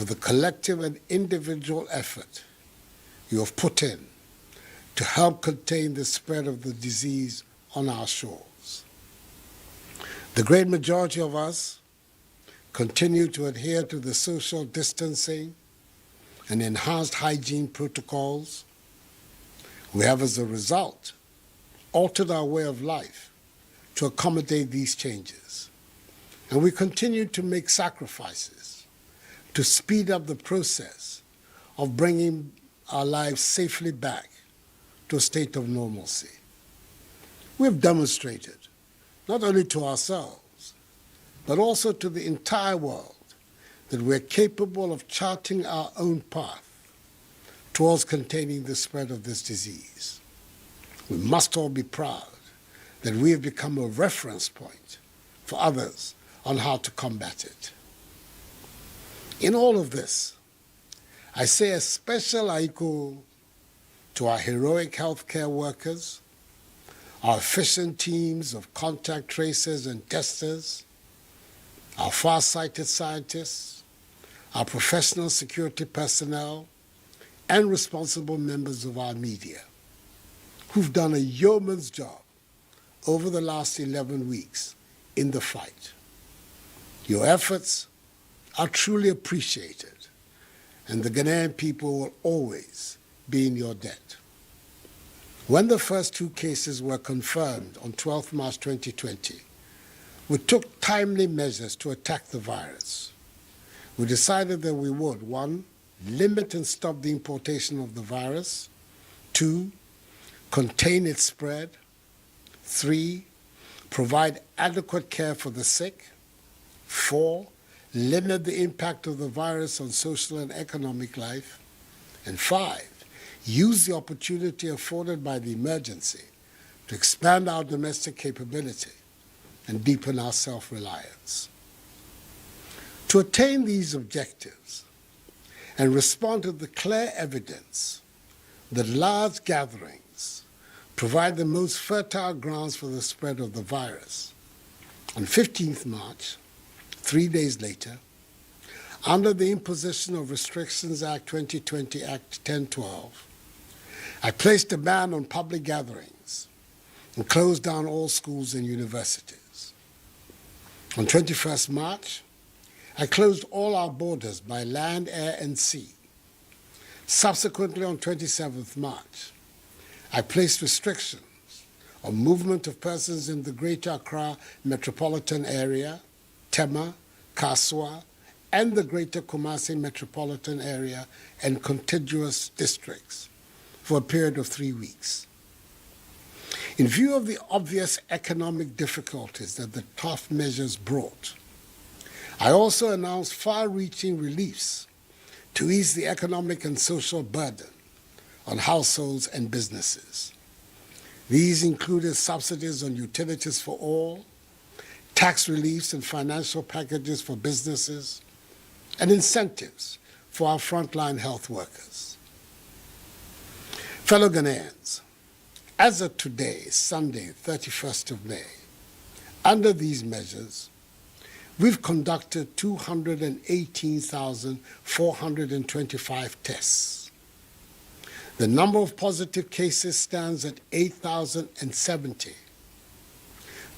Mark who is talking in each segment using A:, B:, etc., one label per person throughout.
A: for the collective and individual effort you have put in to help contain the spread of the disease on our shores. The great majority of us continue to adhere to the social distancing and enhanced hygiene protocols. We have, as a result, altered our way of life to accommodate these changes. And we continue to make sacrifices to speed up the process of bringing our lives safely back to a state of normalcy. We have demonstrated, not only to ourselves, but also to the entire world, that we're capable of charting our own path towards containing the spread of this disease. We must all be proud that we have become a reference point for others on how to combat it. In all of this, I say a special aiku to our heroic healthcare workers, our efficient teams of contact tracers and testers, our far-sighted scientists, our professional security personnel, and responsible members of our media, who've done a yeoman's job over the last 11 weeks in the fight. Your efforts are truly appreciated, and the Ghanaian people will always be in your debt. When the first 2 cases were confirmed on 12 March 2020, we took timely measures to attack the virus. We decided that we would, 1, limit and stop the importation of the virus, 2, contain its spread, 3, provide adequate care for the sick, 4, limit the impact of the virus on social and economic life, and 5, use the opportunity afforded by the emergency to expand our domestic capability and deepen our self-reliance. To attain these objectives and respond to the clear evidence that large gatherings provide the most fertile grounds for the spread of the virus, on 15th March, 3 days later, under the imposition of Restrictions Act 2020 Act 1012, I placed a ban on public gatherings and closed down all schools and universities. On 21st March, I closed all our borders by land, air, and sea. Subsequently, on 27th March, I placed restrictions on movement of persons in the Greater Accra metropolitan area, Tema, Kaswa, and the Greater Kumasi metropolitan area and contiguous districts for a period of 3 weeks. In view of the obvious economic difficulties that the tough measures brought, I also announced far-reaching reliefs to ease the economic and social burden on households and businesses. These included subsidies on utilities for all, tax reliefs and financial packages for businesses, and incentives for our frontline health workers. Fellow Ghanaians, as of today, Sunday, 31st of May, under these measures, we've conducted 218,425 tests. The number of positive cases stands at 8,070.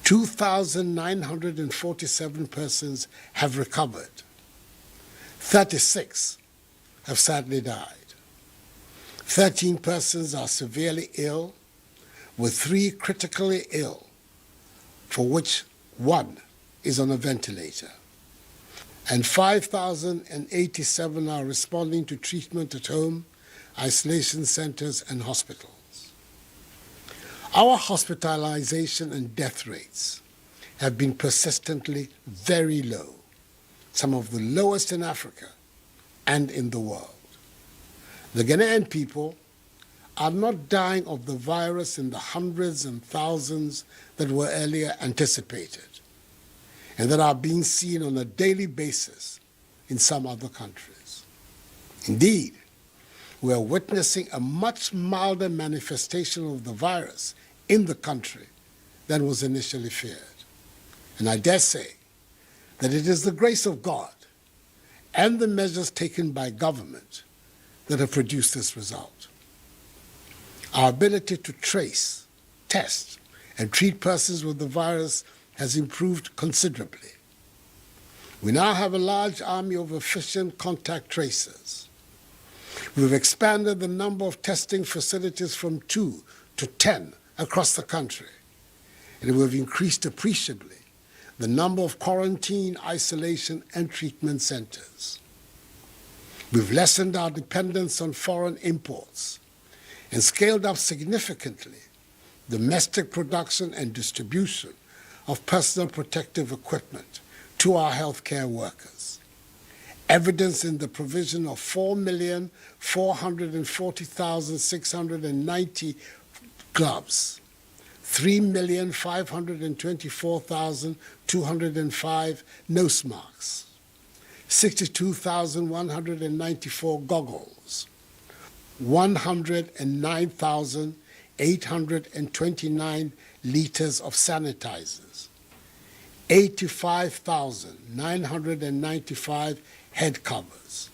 A: 2,947 persons have recovered. 36 have sadly died. 13 persons are severely ill, with 3 critically ill, for which 1 is on a ventilator. And 5,087 are responding to treatment at home, isolation centers, and hospitals. Our hospitalization and death rates have been persistently very low, some of the lowest in Africa and in the world. The Ghanaian people are not dying of the virus in the hundreds and thousands that were earlier anticipated and that are being seen on a daily basis in some other countries. Indeed, we are witnessing a much milder manifestation of the virus in the country than was initially feared. And I dare say that it is the grace of God and the measures taken by government that have produced this result. Our ability to trace, test, and treat persons with the virus has improved considerably. We now have a large army of efficient contact tracers. We've expanded the number of testing facilities from 2 to 10 across the country, and we've increased appreciably the number of quarantine, isolation, and treatment centers. We've lessened our dependence on foreign imports and scaled up significantly domestic production and distribution of personal protective equipment to our healthcare workers, evidenced in the provision of 4,440,690 gloves, 3,524,205 nose masks, 62,194 goggles, 109,829 liters of sanitizers, 85,995 head covers,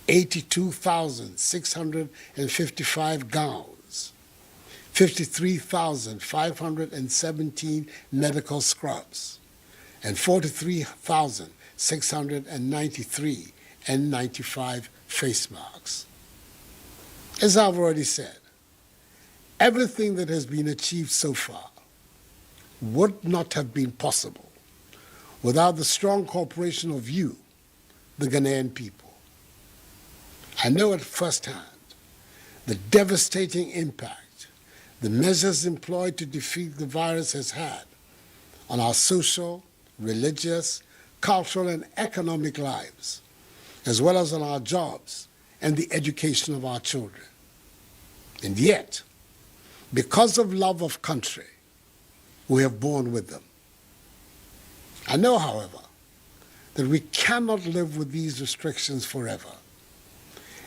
A: 82,655 gowns, 53,517 medical scrubs, and 43,693 N95 face masks. As I've already said, everything that has been achieved so far would not have been possible without the strong cooperation of you, the Ghanaian people. I know at firsthand the devastating impact the measures employed to defeat the virus has had on our social, religious, cultural, and economic lives, as well as on our jobs and the education of our children. And yet, because of love of country, we have borne with them. I know, however, that we cannot live with these restrictions forever,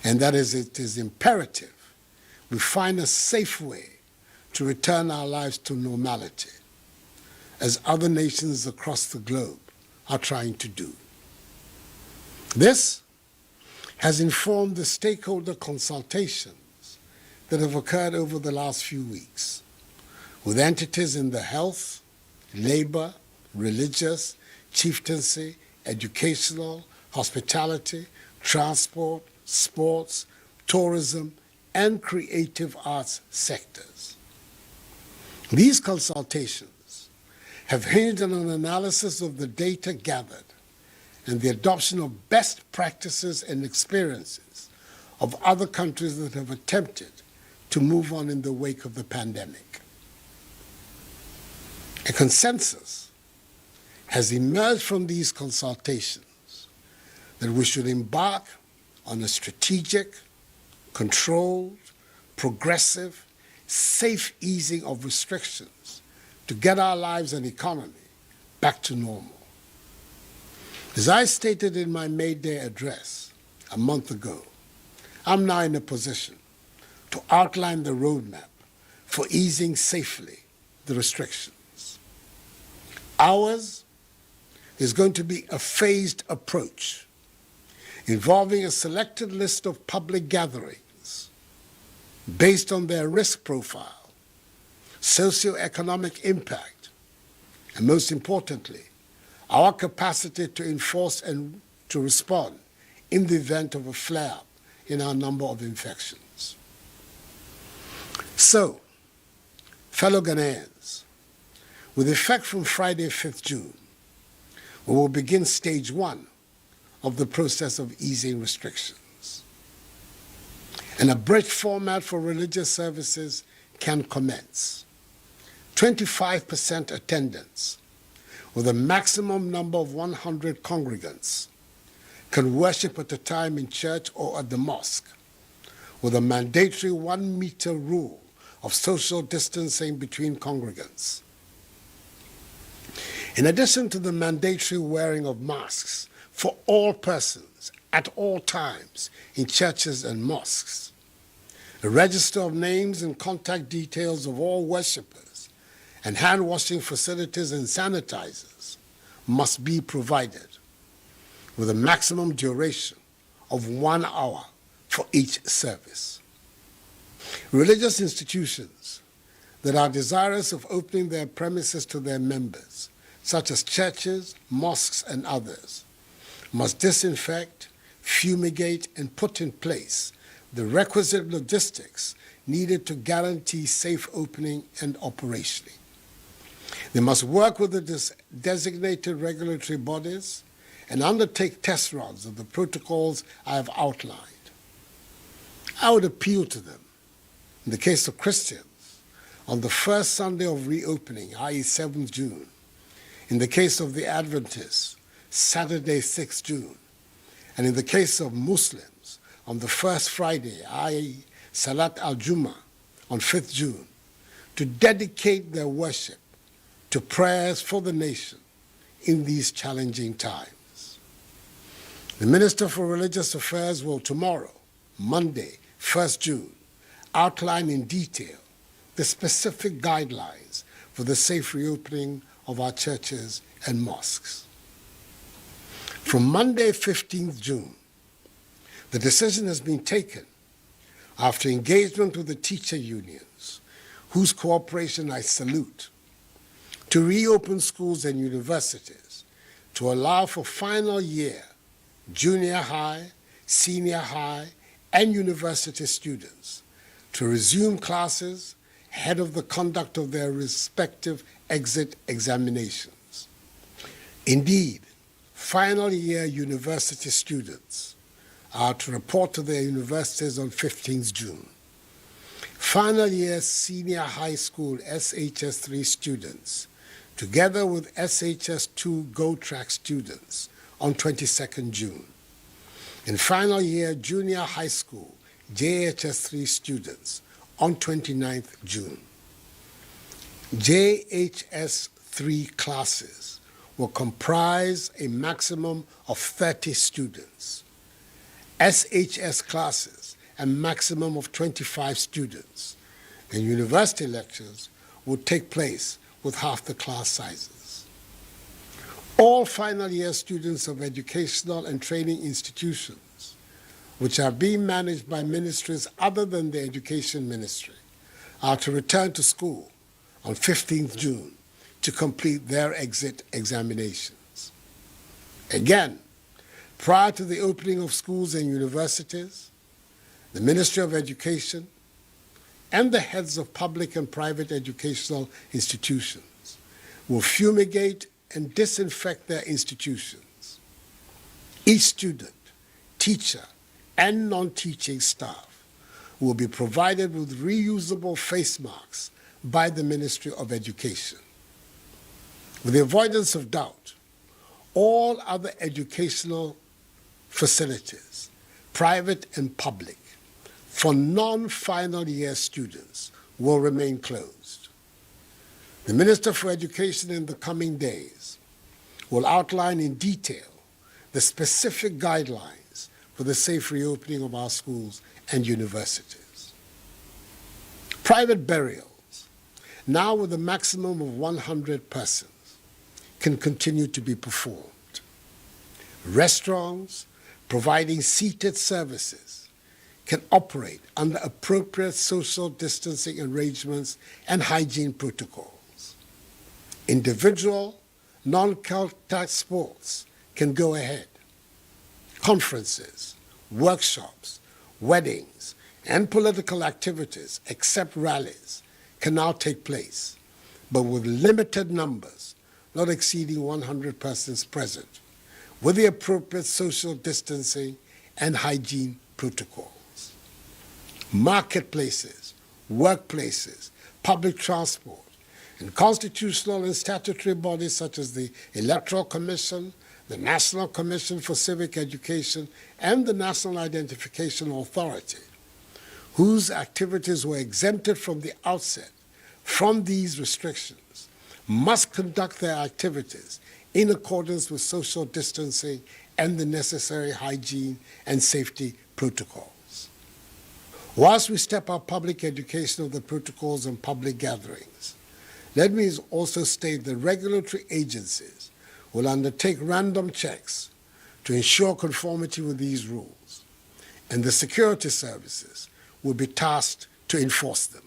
A: and that is, it is imperative we find a safe way to return our lives to normality, as other nations across the globe are trying to do. This has informed the stakeholder consultations that have occurred over the last few weeks with entities in the health, labor, religious, chieftaincy, educational, hospitality, transport, sports, tourism, and creative arts sectors. These consultations have hinged on an analysis of the data gathered and the adoption of best practices and experiences of other countries that have attempted to move on in the wake of the pandemic. A consensus has emerged from these consultations that we should embark on a strategic, controlled, progressive, safe easing of restrictions to get our lives and economy back to normal. As I stated in my May Day address a month ago, I'm now in a position to outline the roadmap for easing safely the restrictions. Ours is going to be a phased approach involving a selected list of public gatherings based on their risk profile, socioeconomic impact, and most importantly, our capacity to enforce and to respond in the event of a flare-up in our number of infections. So, fellow Ghanaians, with effect from Friday, 5th June, we will begin stage 1 of the process of easing restrictions. An abridged format for religious services can commence. 25% attendance with a maximum number of 100 congregants can worship at a time in church or at the mosque with a mandatory 1 meter rule of social distancing between congregants. In addition to the mandatory wearing of masks for all persons at all times in churches and mosques, a register of names and contact details of all worshippers and hand-washing facilities and sanitizers must be provided. with a maximum duration of 1 hour for each service. Religious institutions that are desirous of opening their premises to their members, such as churches, mosques, and others, must disinfect, fumigate, and put in place the requisite logistics needed to guarantee safe opening and operationing. They must work with the designated regulatory bodies and undertake test runs of the protocols I have outlined. I would appeal to them, in the case of Christians, on the first Sunday of reopening, i.e. 7th June. In the case of the Adventists, Saturday, 6th June. And in the case of Muslims, on the first Friday, i.e. Salat al-Jum'ah, on 5th June, to dedicate their worship to prayers for the nation in these challenging times. The Minister for Religious Affairs will tomorrow, Monday, 1st June, outline in detail the specific guidelines for the safe reopening of our churches and mosques. From Monday, 15th June, the decision has been taken after engagement with the teacher unions, whose cooperation I salute, to reopen schools and universities to allow for final year, junior high, senior high, and university students to resume classes ahead of the conduct of their respective exit examinations. Indeed, final year university students are to report to their universities on 15th June. Final year senior high school SHS3 students, together with SHS2 Gov't students, on 22nd June. And final year junior high school JHS3 students on 29th June. JHS3 classes will comprise a maximum of 30 students. SHS classes a maximum of 25 students. And university lectures will take place with half the class sizes. All final year students of educational and training institutions, which are being managed by ministries other than the Education Ministry, are to return to school on 15th June to complete their exit examinations. Again, prior to the opening of schools and universities, the Ministry of Education and the heads of public and private educational institutions will fumigate and disinfect their institutions. Each student, teacher, and non-teaching staff will be provided with reusable face masks by the Ministry of Education. With the avoidance of doubt, all other educational facilities, private and public, for non-final year students will remain closed. The Minister for Education in the coming days will outline in detail the specific guidelines for the safe reopening of our schools and universities. Private burials, now with a maximum of 100 persons, can continue to be performed. Restaurants providing seated services can operate under appropriate social distancing arrangements and hygiene protocols. Individual, non-contact sports can go ahead. Conferences, workshops, weddings, and political activities, except rallies, can now take place, but with limited numbers, not exceeding 100 persons present, with the appropriate social distancing and hygiene protocols. Marketplaces, workplaces, public transport, and constitutional and statutory bodies such as the Electoral Commission, the National Commission for Civic Education, and the National Identification Authority, whose activities were exempted from the outset from these restrictions, must conduct their activities in accordance with social distancing and the necessary hygiene and safety protocols. Whilst we step up public education of the protocols and public gatherings, let me also state that regulatory agencies will undertake random checks to ensure conformity with these rules, and the security services will be tasked to enforce them.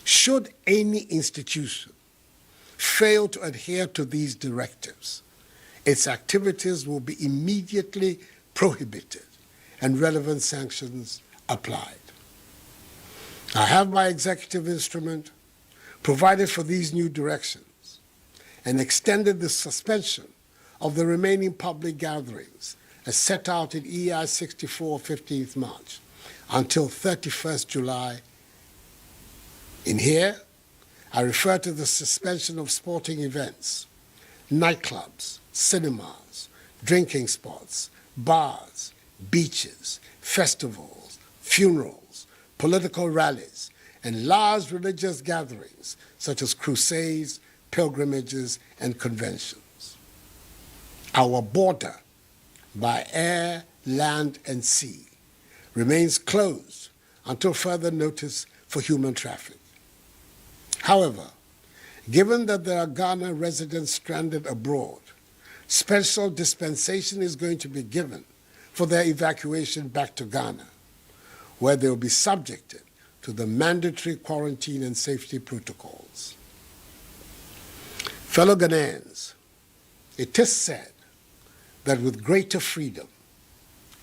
A: Should any institution fail to adhere to these directives, its activities will be immediately prohibited and relevant sanctions applied. I have by executive instrument provided for these new directions and extended the suspension of the remaining public gatherings as set out in EI 64 15th March until 31st July. In here, I refer to the suspension of sporting events, nightclubs, cinemas, drinking spots, bars, beaches, festivals, funerals, political rallies, and large religious gatherings such as crusades, pilgrimages, and conventions. Our border, by air, land, and sea, remains closed until further notice for human traffic. However, given that there are Ghana residents stranded abroad, special dispensation is going to be given for their evacuation back to Ghana, where they will be subjected to the mandatory quarantine and safety protocols. Fellow Ghanaians, it is said that with greater freedom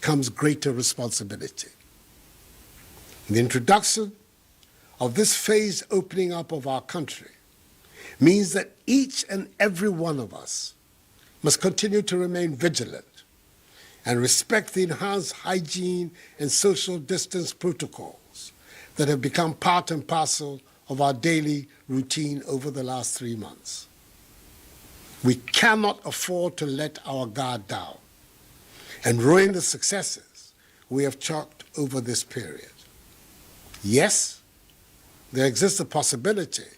A: comes greater responsibility. The introduction of this phased opening up of our country means that each and every one of us must continue to remain vigilant and respect the enhanced hygiene and social distance protocols that have become part and parcel of our daily routine over the last 3 months. We cannot afford to let our guard down and ruin the successes we have chalked over this period. Yes, there exists a possibility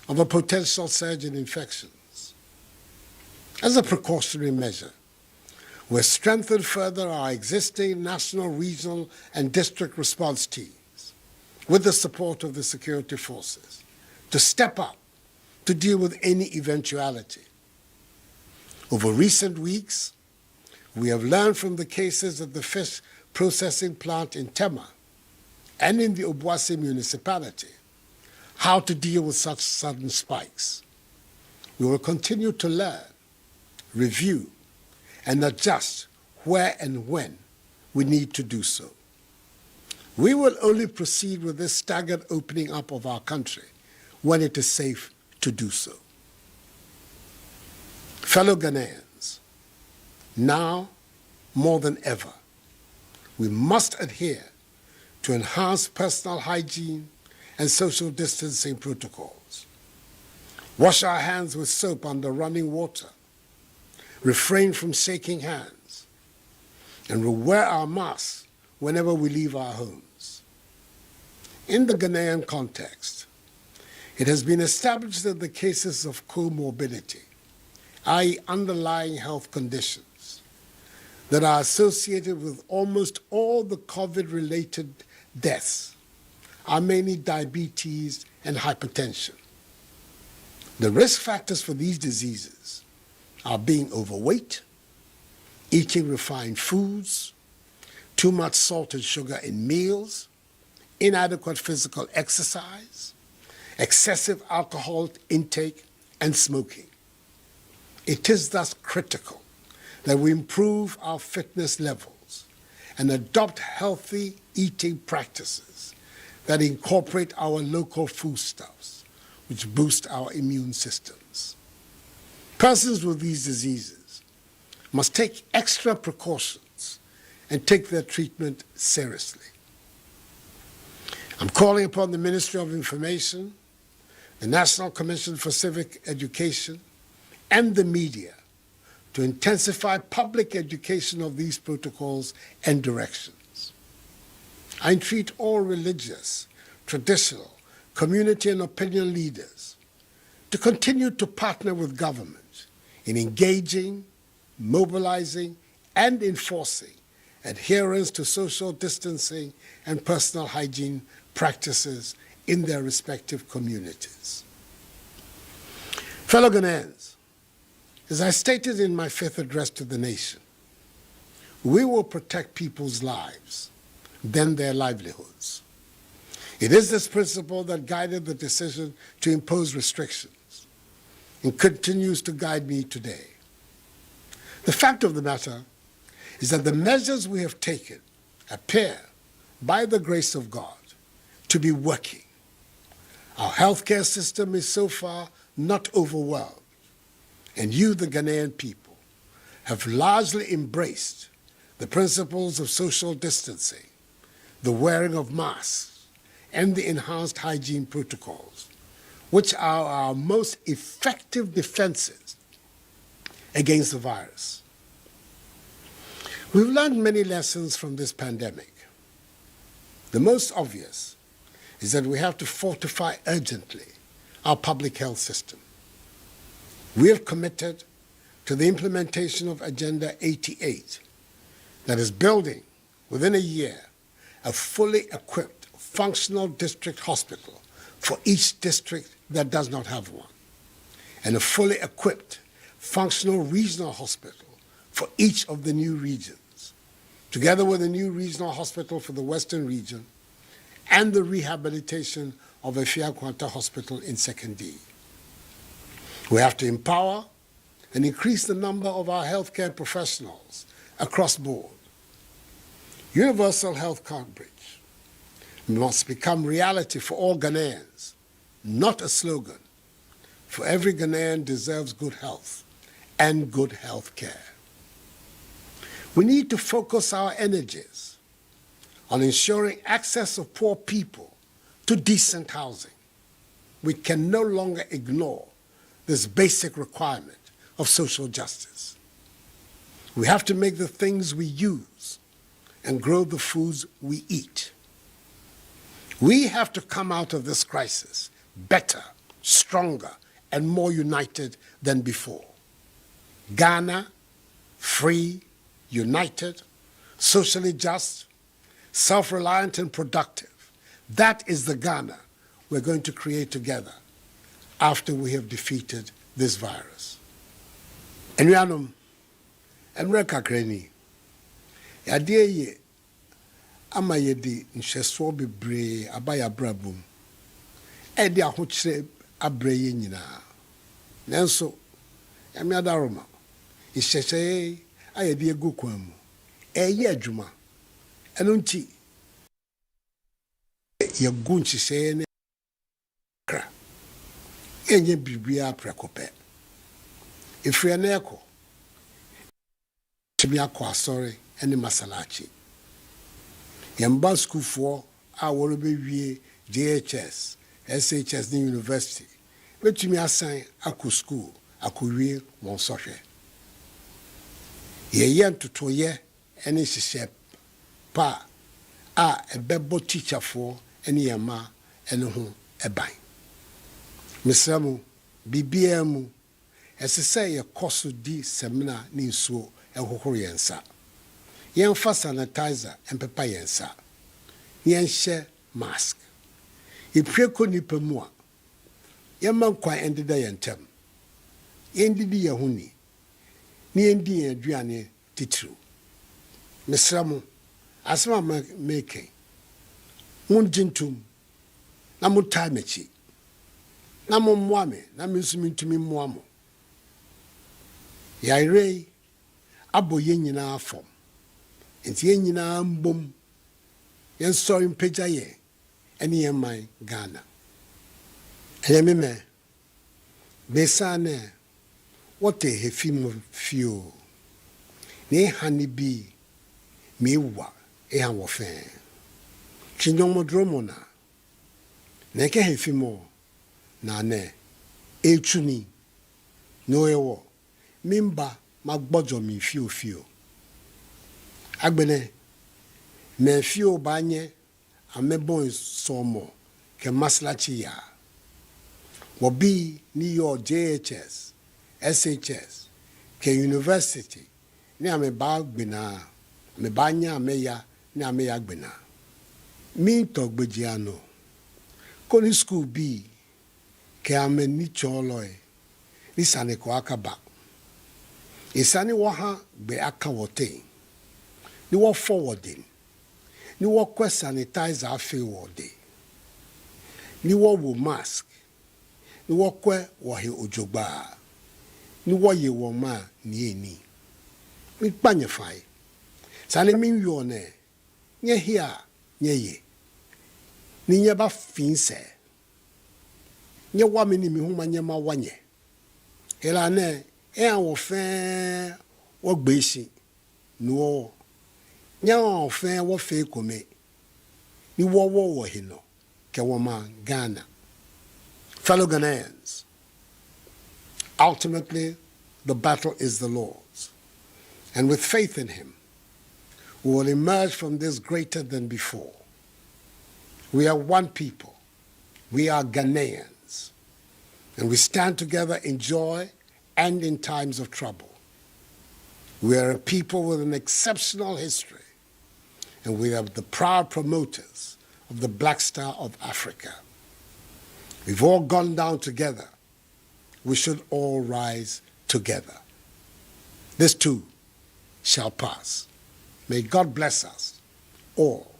A: of a potential surge in infections. As a precautionary measure, we've strengthened further our existing national, regional, and district response teams with the support of the security forces to step up to deal with any eventuality. Over recent weeks, we have learned from the cases at the fish processing plant in Tema and in the Obuasi municipality how to deal with such sudden spikes. We will continue to learn, review, and adjust where and when we need to do so. We will only proceed with this staggered opening up of our country when it is safe to do so. Fellow Ghanaians, now more than ever, we must adhere to enhanced personal hygiene and social distancing protocols. Wash our hands with soap under running water, refrain from shaking hands, and we'll wear our masks whenever we leave our homes. In the Ghanaian context, it has been established that the cases of comorbidity, i.e. underlying health conditions, that are associated with almost all the COVID-related deaths are mainly diabetes and hypertension. The risk factors for these diseases are being overweight, eating refined foods, too much salt and sugar in meals, inadequate physical exercise, excessive alcohol intake, and smoking. It is thus critical that we improve our fitness levels and adopt healthy eating practices that incorporate our local foodstuffs, which boost our immune systems. Persons with these diseases must take extra precautions and take their treatment seriously. I'm calling upon the Ministry of Information, the National Commission for Civic Education, and the media to intensify public education of these protocols and directions. I entreat all religious, traditional, community and opinion leaders to continue to partner with government in engaging, mobilizing, and enforcing adherence to social distancing and personal hygiene practices in their respective communities. Fellow Ghanaians, as I stated in my fifth address to the nation, we will protect people's lives, then their livelihoods. It is this principle that guided the decision to impose restrictions and continues to guide me today. The fact of the matter is that the measures we have taken appear, by the grace of God, to be working. Our healthcare system is so far not overwhelmed, and you, the Ghanaian people, have largely embraced the principles of social distancing, the wearing of masks, and the enhanced hygiene protocols, which are our most effective defenses against the virus. We've learned many lessons from this pandemic. The most obvious is that we have to fortify urgently our public health system. We have committed to the implementation of Agenda 88, that is building, within a year, a fully equipped, functional district hospital for each district that does not have one, and a fully equipped, functional regional hospital for each of the new regions, together with a new regional hospital for the Western region and the rehabilitation of Efia-Kwanta Hospital in 2nd-D. We have to empower and increase the number of our healthcare professionals across board. Universal health coverage must become reality for all Ghanaians, not a slogan. For every Ghanaian deserves good health and good health care. We need to focus our energies on ensuring access of poor people to decent housing. We can no longer ignore this basic requirement of social justice. We have to make the things we use and grow the foods we eat. We have to come out of this crisis better, stronger, and more united than before. Ghana, free, united, socially just, self-reliant and productive. That is the Ghana we're going to create together after we have defeated this virus. Enuanom, emre kakrani, yadeɛ ye ama yɛde nhwɛsoɔ bebree aba yɛabrabom, ɛde ahokyerɛ abrɛ yɛ nyinaa. Nanso, yame adaroma, nhyehyɛeɛ a yɛde egu kwan mu, ɛyɛ adwuma. Ɛno nti, yɛgu nhyehyɛeɛ ne kra, ɛnyɛ biribiara prɛko pɛ. Ɛfiri ɛno ɛkɔ, tumi akɔ asɔre ɛne masalachi. Yɛmba sukuufoɔ a wɔrebɛwie JHS, SHS ne university, bɛtumi asan akɔ school, akɔwie wɔn sɔhwɛ. Yɛyɛ ntotoyɛ ɛne hyehyɛ pa a ɛbɛbɔ teacherfoɔ ɛne yɛma ɛne ho ɛban. Mesrɛ mo, biribiara mu, ɛsɛ sɛ yɛkɔ so di seminar ne nsuo ɛhohoro yɛn nsa. Yɛmfa sanitizer ɛmpepa yɛn nsa. Yɛnhyɛ mask. Yɛpue kɔ nipa mu a, yɛmma nkwan ɛndeda yɛn ntam. Yɛndidi yɛn ho ni. Ne yɛndi yɛn aduane titiriw. Mesrɛ mo, asɛm a meke, mongye ntom, na motaa m'akyi, na mommoa me, na me nso mentumi mmoa mo. Yɛayerɛ yi abɔ yɛn nyinaa fam, nti yɛn nyinaa mbom, yɛnsɔre mpagya yɛn ɛne yɛn man Ghana. Ɛyɛ me mɛ, bɛsaa nɛ, wɔte hefi mu fio, ne ha ne bi, mewa ɛha wɔ fɛn. Chinyɔmɔdromo na, nɛkɛ hefi mu, na nɛ, ɛtuni, no ɛwɔ, mimba magbɔdɔ mi fio. Agbene, me fio banye, amebon somo, ke maslachi ya. Wabi ni yo JHS, SHS, ke university, ni ame ba gbena, me banya ameya, ni ameya gbena. Mi tok bejiano, koni school bi, ke ame ni choloi, ni sane kwa akaba. Isani waha be aka wote. Ni wo forwarding. Ni wo kwa sanitizer afi wo de. Ni wo mask. Ni wo kwa wo he ojogba. Ni wo ye wo ma ni eni. Ni panye fai. Sane min yo ne. Nye hia, nye ye. Ni nye ba finse. Nye wa mini mi huma nye ma wanye. Hela ne, wo fe wo gbeshi. No. Nye wo fe wo fe kome. Ni wo hino. Ke wo ma Ghana. Fellow Ghanaians, ultimately, the battle is the Lord's. And with faith in him, we will emerge from this greater than before. We are one people. We are Ghanaians. And we stand together in joy and in times of trouble. We are a people with an exceptional history. And we are the proud promoters of the Black Star of Africa. We've all gone down together. We should all rise together. This too shall pass. May God bless us all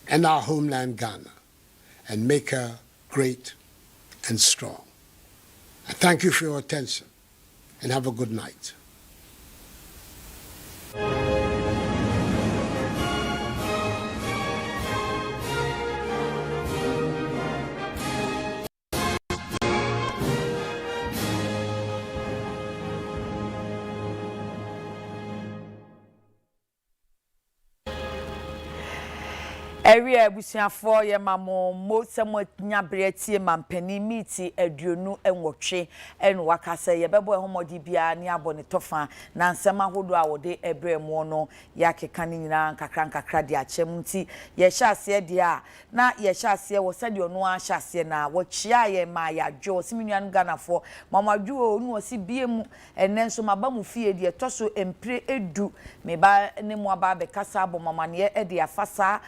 A: and our homeland Ghana and make her great and strong. I thank you for your attention and have a good night.
B: Area busuafo ye mamo mo semo nyabre tie mampani miti aduonu enwotwe enu wakase ye bebo ehomodi bia ne abone tofa na nsema hodo a wode ebremu no yakeka ni nyina nkakra de achem nti ye hyase de a na ye hyase wo sade onu a hyase na wo chia ye ma ya dwo siminuan ganafo mamadwo onu osi biemu enenso mabamu fie de toso empre edu meba ne mo aba be kasa abo mamane e de afasa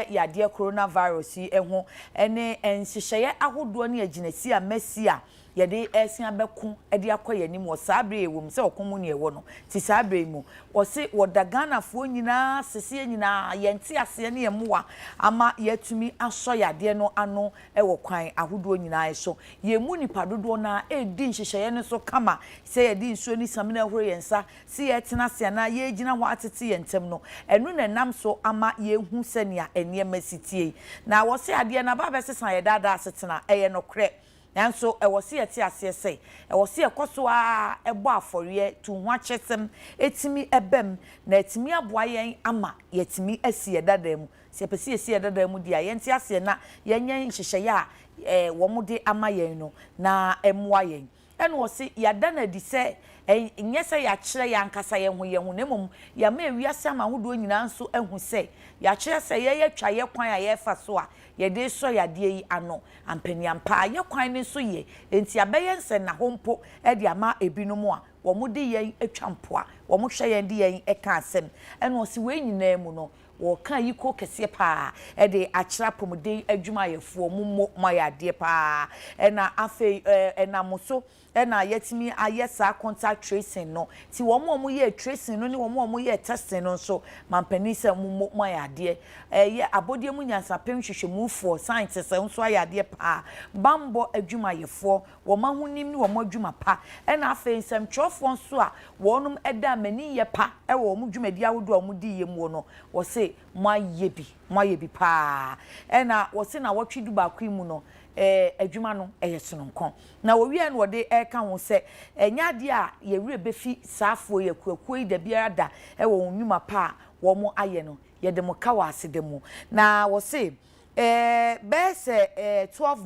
B: yade coronavirus eho ene enhyehyeye ahodo ne aginasi a mesia yade esia beku ede akoye nim wo sabre ewum se okomu ne ewo no ti sabre mu wo se wodagana fo nyina sese nyina yente ase ne yemoa ama yatumi aso yade no ano ewo kwan ahodo nyina eso yemu nipa dodo na edi nhyehyeye ne so kama se yade nsuo ni samina horo yensa se yetena se na ye gina ho atete yentem no enu na nam so ama yehu senia eniema sitie na wo se ade na ba be sesan ye dada asetena eye no kre nanso ewosi eti ase sei ewosi ekoso a ebo aforiye tu ho akyesem etimi ebem na etimi aboa yen ama yetimi asi edadam se pesi asi edadam dia yenti ase na yenyen hyehyeye a wo mude ama yen no na emwa yen eno wosi yada na di se nyese ya kire ya nkasa ye ho nemom ya ma ewiase ama hodo nyina nso ehu se ya kire se ye twa ye kwan a ye fa so a ye de so ya de yi ano ampaniampa ye kwan ne so ye enti abeye nse na hompo e de ama ebinom a wo mu de ye atwa mpoa wo mu hwe ye de ye eka asem eno si we nyina mu no wo kan yi ko kese pa e de akira pomode adwuma yefo mu mayade pa na afi na muso na yetimi ayesa contact tracing no ti wo mo ye tracing no ni wo mo ye testing no so mampani se mu mayade ye abodie mu nyansapem hwehwemu for scientists nso ayade pa bambo adwuma yefo wo mahunim ni wo mo adwuma pa na afi nsem twofo nso a wonum eda mani ye pa wo mo dwumadi awodo a mo di ye mu no wo se moyebi pa na wo se na wotwe du ba kwim no adwuma no yesononkon na wo wie no wode ka ho se nyade a ye wure befi saafo ye kwakuo da biara da wo nwuma pa wo mo aye no ye de mo ka wase de mo na wo se bese 12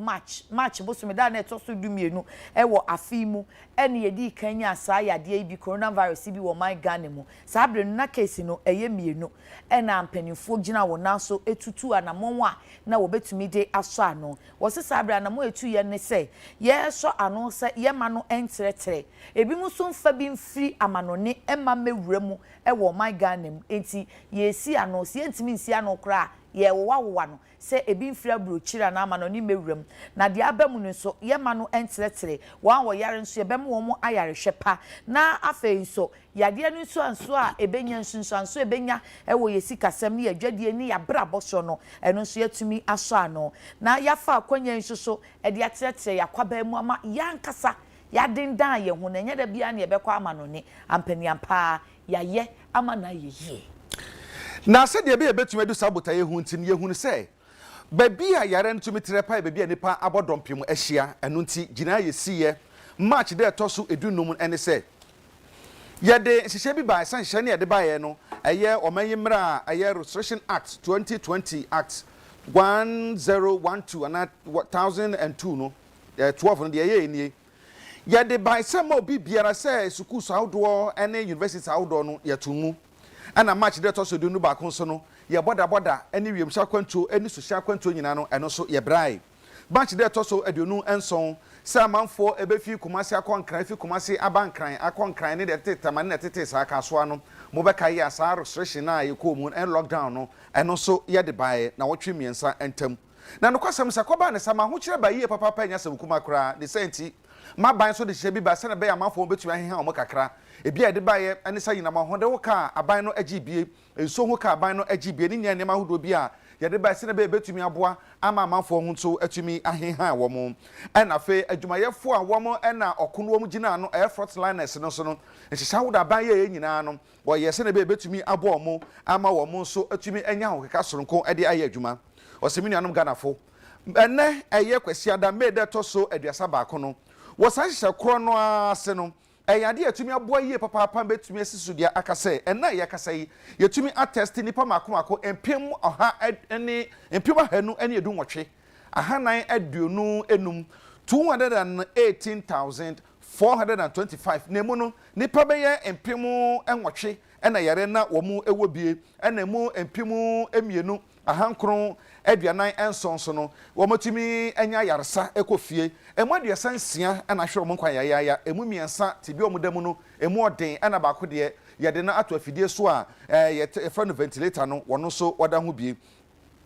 B: March boso me da na to so dumienu wo afimu ene yedi kanya asa yade bi coronavirus bi wo my Ghana mu sabre na case no mienu ena ampanifo gina wo nanso etutu anamon a na wo betumi de aso ano wo se sabre anamon etu ye ne se ye so ano se ye ma no entretre ebi mu so mfa bi mfiri amanone ema mewura mu wo my Ghana mu enti ye si ano se entimi nsi ano kra ye wo no se ebi mfira brochira na ama no ni mewuram na de abamu no so ye ma no entletere wan wo yare nso ye bem wo mo ayarehwe pa na afei nso yade no nso anso a ebenya nsunsanso ebenya ewo yesi kasem ne adwadie ni ya brabo so no eno nso yatumi aso ano na yafa akwanya nso so e de atetere yakwaba mu ama yankasa yadindan ye hu na nya da bia na ye bekwa ama no ne ampaniampa yaye ama na yeye
C: na se de be betumi edu sabota ye hu ntin ye hu ne se baby a yare ntumi trepa baby a nipa abodompem ahia eno nti gina ye siye march de toso edunum ene se ye de hihye bi ba san hihye ne ye de ba ye no eye omanyimra eye restriction act 2020 act 1012 and 1002 no 12 no de ye ni ye de ba sem obi biara se school saudo ene university saudo no ye tumu ana match de toso edunum ba kon so no ye boda ene wiem sha kwanto ene social kwanto nyina no eno so ye brai match de toso edunum enson sa manfo ebefi kumase akonkran fi kumase abankran akonkran ne de tetamane ne tete sa kaso ano mo beka ye asa restriction na ye ko mu en lockdown no eno so ye de bae na wotwe miensa entam na no kwasam sa koba ne sama ho kire ba ye papa pa nya sam kuma kra de senti ma ban so de hye bi ba se na be ya manfo betu aheha o mo kakra ebi a de bae ene sa yina ma ho de wo ka aban no agibie enso ho ka aban no agibie ni nya ne ma hodo bi a yede ba se na be betumi aboa ama amanfo ho nso atumi aheha wo mo ena fe adwumayefo a wo mo ena okono wo mo gina no air frontliners no so no ehihya wo da ban ye nyina no wo ye se na be betumi aboa mo ama wo mo nso atumi anya ho keka soronko ede aye adwuma osemini anum ganafo ene eye kwasi ada me de to so aduasa ba ko no wo san hihya kro no ase no eyade atumi aboa yie papa betumi asisu dia akase ena ye akase yetumi attest nipa makomako empem oha ene empem ahanu ene edu nwotwe ahanan aduonu enum 218,425 nemu no nipa beye empem enwotwe ena yare na wo mu ewobie ena mu empem emienu ahankron aduanan ensonso no wo matumi anya yaresa ekofie emu aduasa nsia ana hwe wo nkwa yaya emu miensa tibi omudamu no emu oden ana ba ko de yede na ato afidie so a ye fa no ventilator no wono so wada ho bie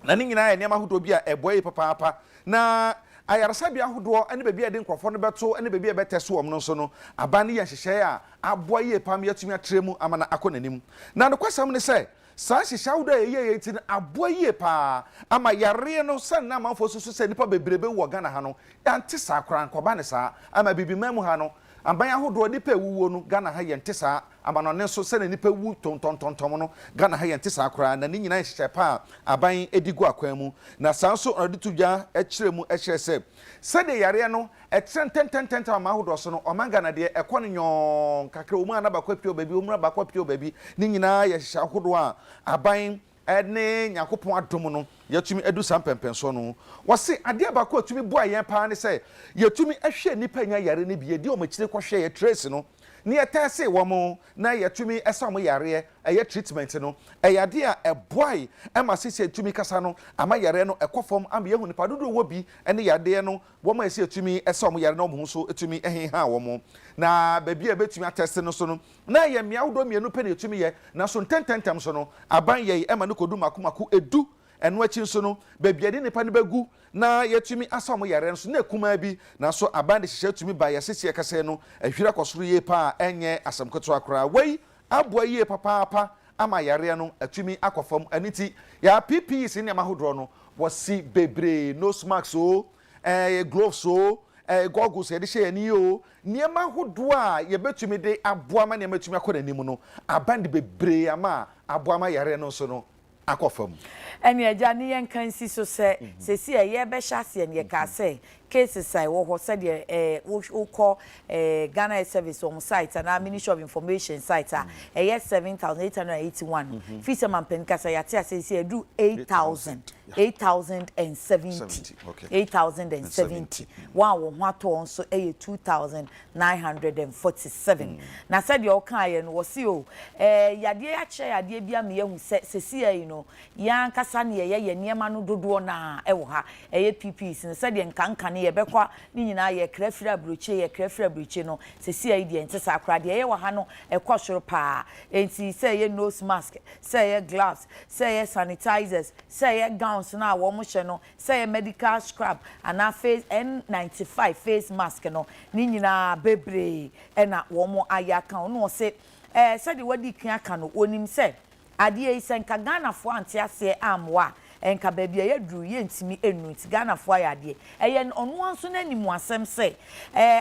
C: na ni nyina ya niam ahodo bi a eboye papa na ayaresa bia ahodo ene bebi ede nkrofo no beto ene bebi ebetese wo no so no aba ne ya hyehyɛ a aboye pam yatumi atremu amana akonanim na no kwasam ne sɛ sa hyehyɛ ahodo ye ti aboye pa ama yare no sɛ na manfo susu sɛ nipa bebrebe wo Ghana ha no ante sa akran koba ne sa ama bibimamu ha no amban ahodo nipa ewuwo no Ghana ha yente sa ama no ne so sɛ na nipa wu tontontontom no Ghana ha yente sa akran na ni nyina hyehyɛ pa aban edigu akwan mu na san so ɔde tudwa ɛkyerɛ mu ɛhyɛ sɛ de yare no ɛtentententen ama ahodo so no ɔman Ghana de ɛkɔ no nyon kakra omu anabakwa pio baby omu anabakwa pio baby ni nyina yɛ hyehyɛ ahodo a aban ene nyakopon adom no yatumi edu sampempenso no wose ade abako atumi boa yen pa ne se yatumi ahwe nipa nya yare ne bi edi o machire kwohwe ye trace no ne yetase wo mo na yatumi esa mo yare eye treatment no eyade a eboy ema sisi atumi kasa no ama yare no ekofom am yehu nipa dodo wo bi ene yade no wo ma esi atumi esa mo yare no mo so atumi eheha wo mo na baby a betumi atest no so no na ye mia wodo mienu pe na atumi ye na so ntententem so no aban ye ema no kodu makomako edu eno achi nso no baby ade nipa ne bagu na yatumi asom yare nso na ekuma bi na so aban de hyehyɛ tumi ba yɛsese kase no ahwira kosoro ye pa enye asamkoto akora wei aboa ye papa ama yare no atumi akofam aniti ya PPE sin ne mahodro no wosi bebre nose mask o gloves o goggles ye de hye ani o niema hodo a ye betumi de aboa ma ne matumi akora nim no aban de bebre ama aboa ma yare no so no akofam
B: eni aja ne yen kan si so se si ye be hyase ne ka se cases sai wo ho se de wo call Ghana service on site and Ministry of Information site yes 7,881 fees man pen kasa ya tia se edu 8,070 8,070 wa wo ho ato so 2,947 na said your kan ye no wo si o yade ya che yade bia me yehu se si you know ya kasa ne ye niema no dodo na wo ha PPs ne said ye nkanka ne ye bekwa ni nyina ye krafira bruche ye krafira bruche no se si ayi de ntesa akra de ye wa ha no ekọ soro pa enti se ye nose mask se ye gloves se ye sanitizers se ye gowns na wo mo hye no se ye medical scrub ana face N95 face mask no ni nyina bebre na wo mo aya kan no se se de wadi kan aka no onim se ade yi se nka Ghana fo ante ase amwa enka baby ye duru ye ntimi enu nti Ghana fo ayade eye onu anso na nimu asem se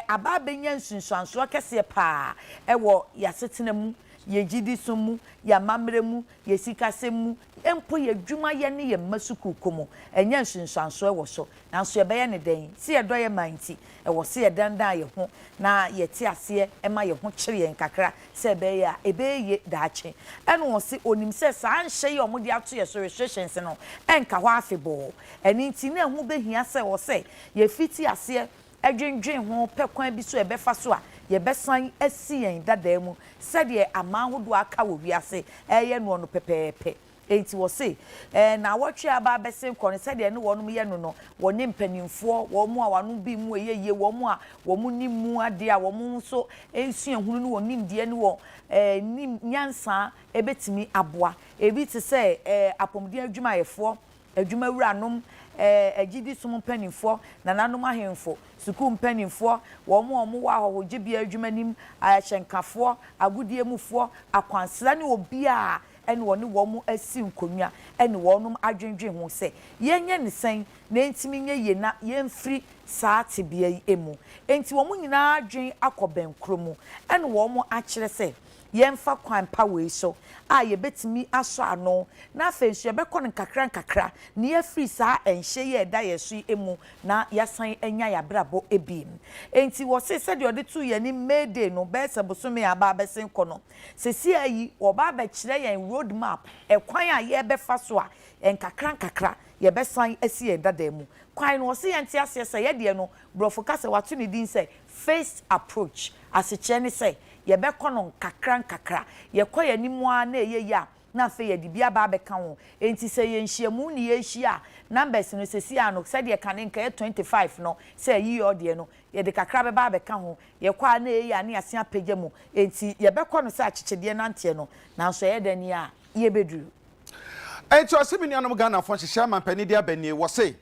B: aba benya nsunsuanso akese pa wo yasetena mu ye gidi so mu ya mamre mu ye sikase mu empo ye dwuma ye ne ye masuku komo enya nsunsuanso wo so nanso ye be ye ne den si ye do ye manti wo se ye dandan ye ho na ye ti ase ema ye ho kire ye nkakra se be ya ebe ye daache eno wo se onim se sa anhye ye omode ato ye so restrictions no enka ho afebo eni nti na hu behia se wo se ye fiti ase adwendwen ho pekwan bi so e befa so a ye besan asi yen dada mu said ye amanhodo aka wo wiase eye no no pepepe enti wo se na wotwe aba besen kɔ said ye no wonum ye no no woni mpanimfo wo mu a wanu bi mu eyeye wo mu a wo mu ni mu ade a wo mu so ensu ehunu no wonim de ne wo nim nyansa ebetimi aboa ebi te se apomden adwuma yefo adwuma wuranom agidi sum mpanimfo nananom ahemfo suku mpanimfo wo mo wa hohoje bia adwumanim ahyenkafo agudie mufo akwansra ne obi a ene woni wo mo asi nkonwa ene wonum adwendwen ho se yenye ne sen na entimi nye ye na yemfiri saate bia yi emu enti wo mo nyina adwen akoben kromu ene wo mo akire se yemfa kwan pa we so a ye betimi aso ano na afensu ye bekọ nkakra ne ye free sa enhye ye da ye so emu na yasan enya ya brabo ebim enti wo se de ode tu ye ni mede no be se bosome aba besen kono se si ayi wo ba ba kire ye road map ekwan a ye befa so a nkakra ye besan asi ye dada emu kwan no se ye ntia se ye de no brofo ka se wato ni din se first approach asiche ni se ye be kono nkakra ye koye nimu a na eye ya na fe ye di bia ba be kan ho enti se ye nhyiamu ni ye hia numbers no se si ano se de kan nka 25 no se yi ode no ye de kakra be ba be kan ho ye kwa na eye ya na asia pagya mu enti ye be kono se akyekede na ntie no nanso ye de ni a ye beduru
C: enti osimi nuanom Ghana fo hyehyɛ mampani de abanie wo se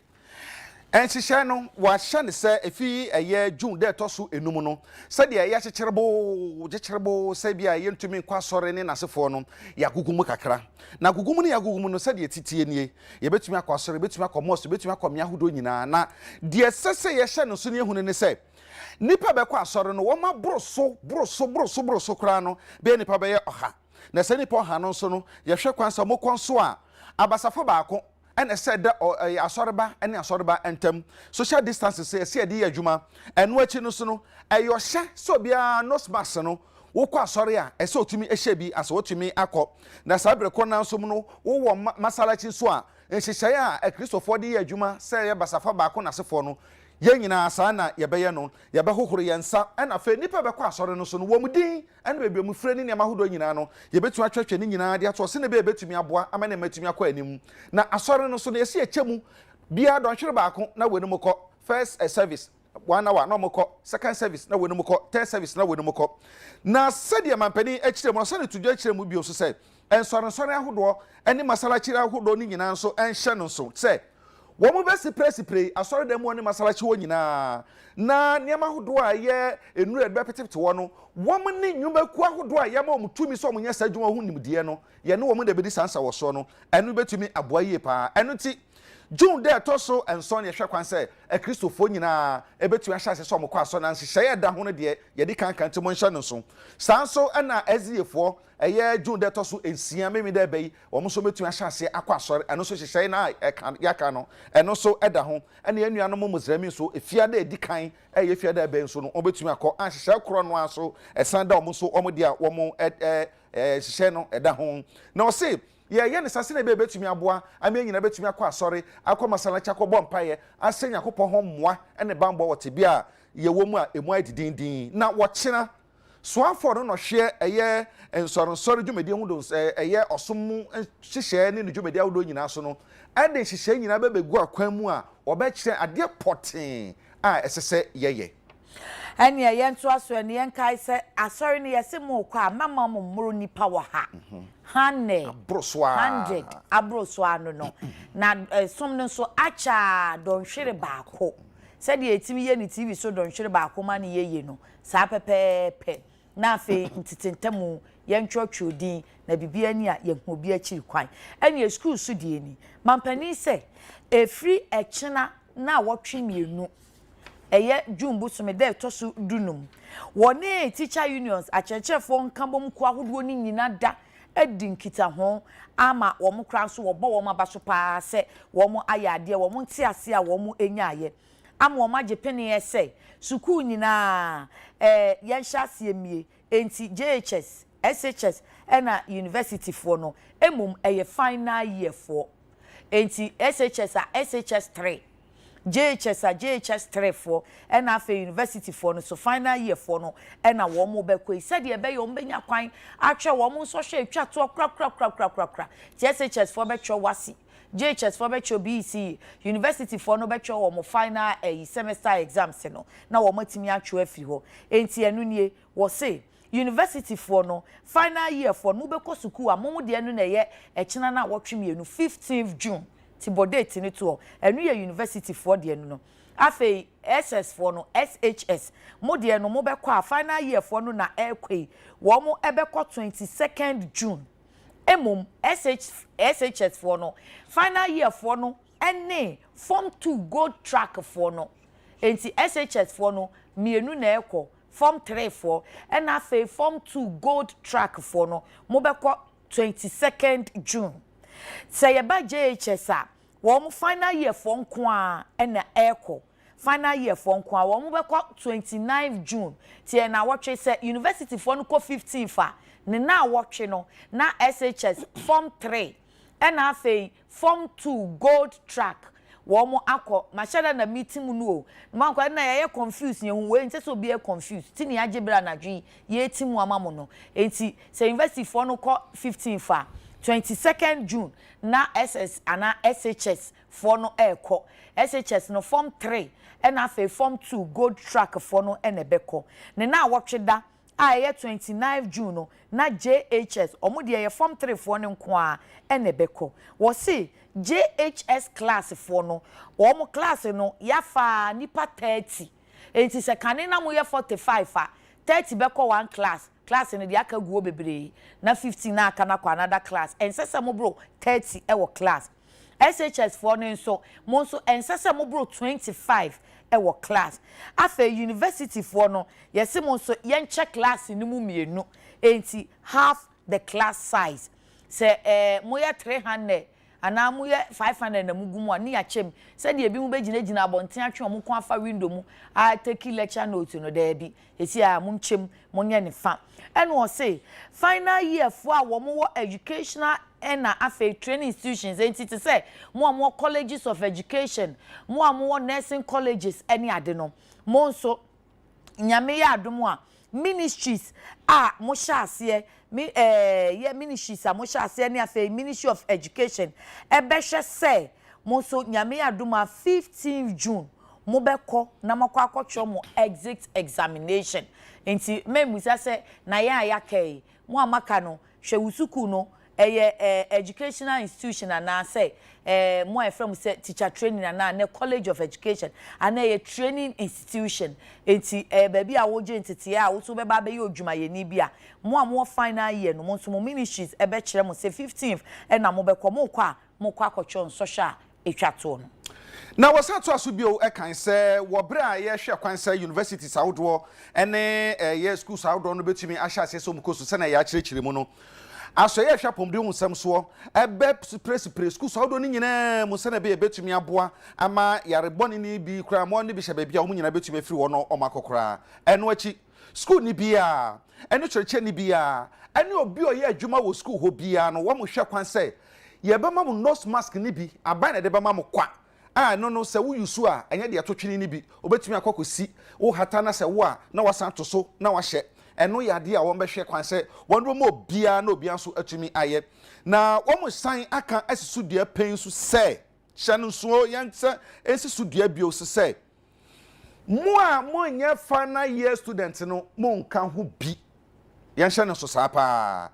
C: enhyehyɛ no wa hye ne se efi eye June de toso enum no se de eye gyekyerebo se bia ye ntumi kwa sɔre ne nasefo no ya gugumu kakra na gugumu ne ya gugumu no se de titie nie ye betumi akwa sɔre betumi akwa mos betumi akwa miahodo nyina na de sese ye hye no so ne ehunu ne se nipa be kwa sɔre no wo ma broso kra no be nipa be ye ɔha na se nipa ɔha no so no ye hwe kwansa mokonso a abasafo baako and said that asorba and asorba entem social distance say di adwuma eno achi no so no ayo hye so bia no smash no wo kwa asore a ese otumi ehye bi aso otumi akọ na sabre ko na nso no wo wo masalachi so a enhyehyɛ a kristofo di adwuma say ye basafa baako na sefo no ye nyina asa na ye beye no ye be hohoro ye nsa na fe nipa be kwa asore no so no wo mudin ene be mu frɛ ni ne mahodo nyina no ye betu atwetwe ni nyina de ato se ne be betumi aboa ama ne matumi akọ anim na asore no so no ye se echemu bia don hwere baako na woni mu kɔ first service 1 hour na mo kɔ second service na woni mu kɔ third service na woni mu kɔ na sɛde mampani akyire mu sɛ ne tudwa akyire mu bio so sɛ ensɔre ahodo ene masala kyire ahodo ni nyina nso enhye no so sɛ wo mo besi presipre asore dem woni masalachi wo nyina na niama hodo a ye enure be petipte wo no wo mo ni nwumaku ahodo a ye ma mo tumi so mo nya sadwuma hu nimdie no ye ne wo mo de bedi sansa wo so no enu betumi aboa yie pa enu ti June de toso enso ne hwe kwan se kristofo nyina ebetu ahya se mo kwa so na nhyehyɛ da ho no de ye di kankan te mo nhye no so sanso na aziefo eye June de toso ensia memi de bayi wo mo so betu ahya se akwa asɔre eno so hyehyɛ na yaka no eno so eda ho ene anuanom mo muzrami so efia da edi kan eye efia da bayi so no obetumi akɔ ahyehyɛ koro no aso esan da mo so omo de a wo mo hyehyɛ no eda ho na o se ye ne sase na be betumi aboa ame nyina betumi akɔ asɔre akɔ masalachi akɔ bɔ mpaye asenya kopɔ ho mmoa ene bambɔ wote bia ye wo mu a emu adidindin na wɔkyena soafo no hwe eye ensɔrensɔre dwumedi hu do eye ɔsom hyehyɛ ne dwumedi awodo nyina so no ade hyehyɛ nyina be begu akwan mu a wɔbɛkyerɛ ade poten a ɛsɛ yeye
B: and ya yen to aso ne yen kai se asori ne yese mo kwa mama mo mmoro nipa wo ha hanne
C: abroswa
B: 100 abroswa no na som ne so acha don hwere baako se de etimi ye ni TV so don hwere baako ma ne yeye no sa pepepe na afi ntitentemu yen twotwodin na bibia ni a ye hu bi akiri kwan ene school so die ni mampani se efri echena na wotwe mienu eye jumbu so me de to so dunum woni teacher unions achechefo nkambom ko ahodo ni nyina da edinkita ho ama wo mo kra so wo bo wo mabaso pa se wo mo ayade wo mo ntiase a wo mo enyaye ama wo maje pene ese sukuu nyina yensha siemie enti JHS SHS ena university for no emum eye final year for enti SHS a SHS 3 JHS a JHS 3 for and afa university for no so final year for no and a wo mo bekoi said ye be yo mbenya kwan atwe wo mo so hwe atwa to kra JHS for betwo wasi JHS for betwo BC university for no betwo wo mo final semester exams no na wo matimi atwo afi ho enti enu nie wo say university for no final year for no beko suku amomu de enu na ye ekina na wotwe mienu 15th June tibo date ni to enu ye university for de enu no afei SS for no SHS mo de enu mo beko a final year for no na ekwe wo mo ebeko 22nd June emum SHS for no final year for no ene form 2 gold track for no enti SHS for no mienu na ekwo form 3 for and afei form 2 gold track for no mo beko 22nd June say yeba JHS a wo final year for nko a na ekwo final year for nko a wo beko 29 June tie na wotwe say university for no ko 15 fa ne na wotwe no na SHS form 3 and afei form 2 gold track wo mo akọ machada na meeting no o man kwa na ye confused ye hu we nte so be confused ti ni agebra na dwi ye timu amamo no enti say university for no ko 15 fa 22nd June na SS ana SHS for no ekọ SHS no form 3 and afa form 2 gold track for no enebeko ne na wotweda a 29 June no na JHS omo de ye form 3 for no nko a enebeko wo see JHS class for no omo class no yafa nipa 30 enti se kane na mo ye 45 fa 30 beko one class in the aka guo bebre na 15 na aka na kwa another class ensese mo bro 30 ewo class SHS for no so mo so ensese mo bro 25 ewo class afa university for no yesi mo so yen check class ni mu mienu enti half the class size se mo ye 300 ana mu ye 500 na mugumu ani ya chem se de ebi mu begina abonten atwe mo kwa afa window mu a take lecture note no da bi esi a mu nchem mo nye ne fa and we say final year for a wo educational and afa training institutions entity say mo colleges of education mo nursing colleges any ade no mo so nyame ya adomo a ministries a mo hyase ye ministries a mo hyase ne afa Ministry of Education ebehwe say mo so nyame ya adomo 15th June mo beko na makwa akotwo mo exit examination enti memusa say na ya kai mo amaka no hwe wusuku no educational institution and say more from say teacher training and na college of education and a training institution enti baby a woje entity a wo so be ba be odwuma ye ni bia mo final year no mo so mo ministries e be kire mo say 15th and na mo be ko mo kwa akotwo social etwato no
C: na wasa to aso bio e kan se wo bre a ye hwe kwan se university sawodo ene ye school sawodo no betumi ahya ase so mkoso se na ya kirikire mu no aso ye hwe pomde hu sam so ebe press school sawodo ni nyina mu se na be betumi aboa ama yareboni ni bi kra mo ni bi hye ba bia wo nyina betumi afiri wo no o makokora eno achi school ni bia eno church ni bia ene obi o ye adwuma wo school ho bia no wo mo hwe kwan se ye be ma mo nose mask ni bi aban na de be ma mo kwa no se wo yusu a enye de atotwini ni bi obetumi akokosi wo hata na se wo a na wasan to so na wahye eno yade a won behwe kwan se wonro mo bia na obia so atumi aye na wo mo san aka asisu dua pen so se hye no so yense ensisu dua bio so se mo a mo nya final year student no mo nka ho bi yɛnhyɛ no so saa paa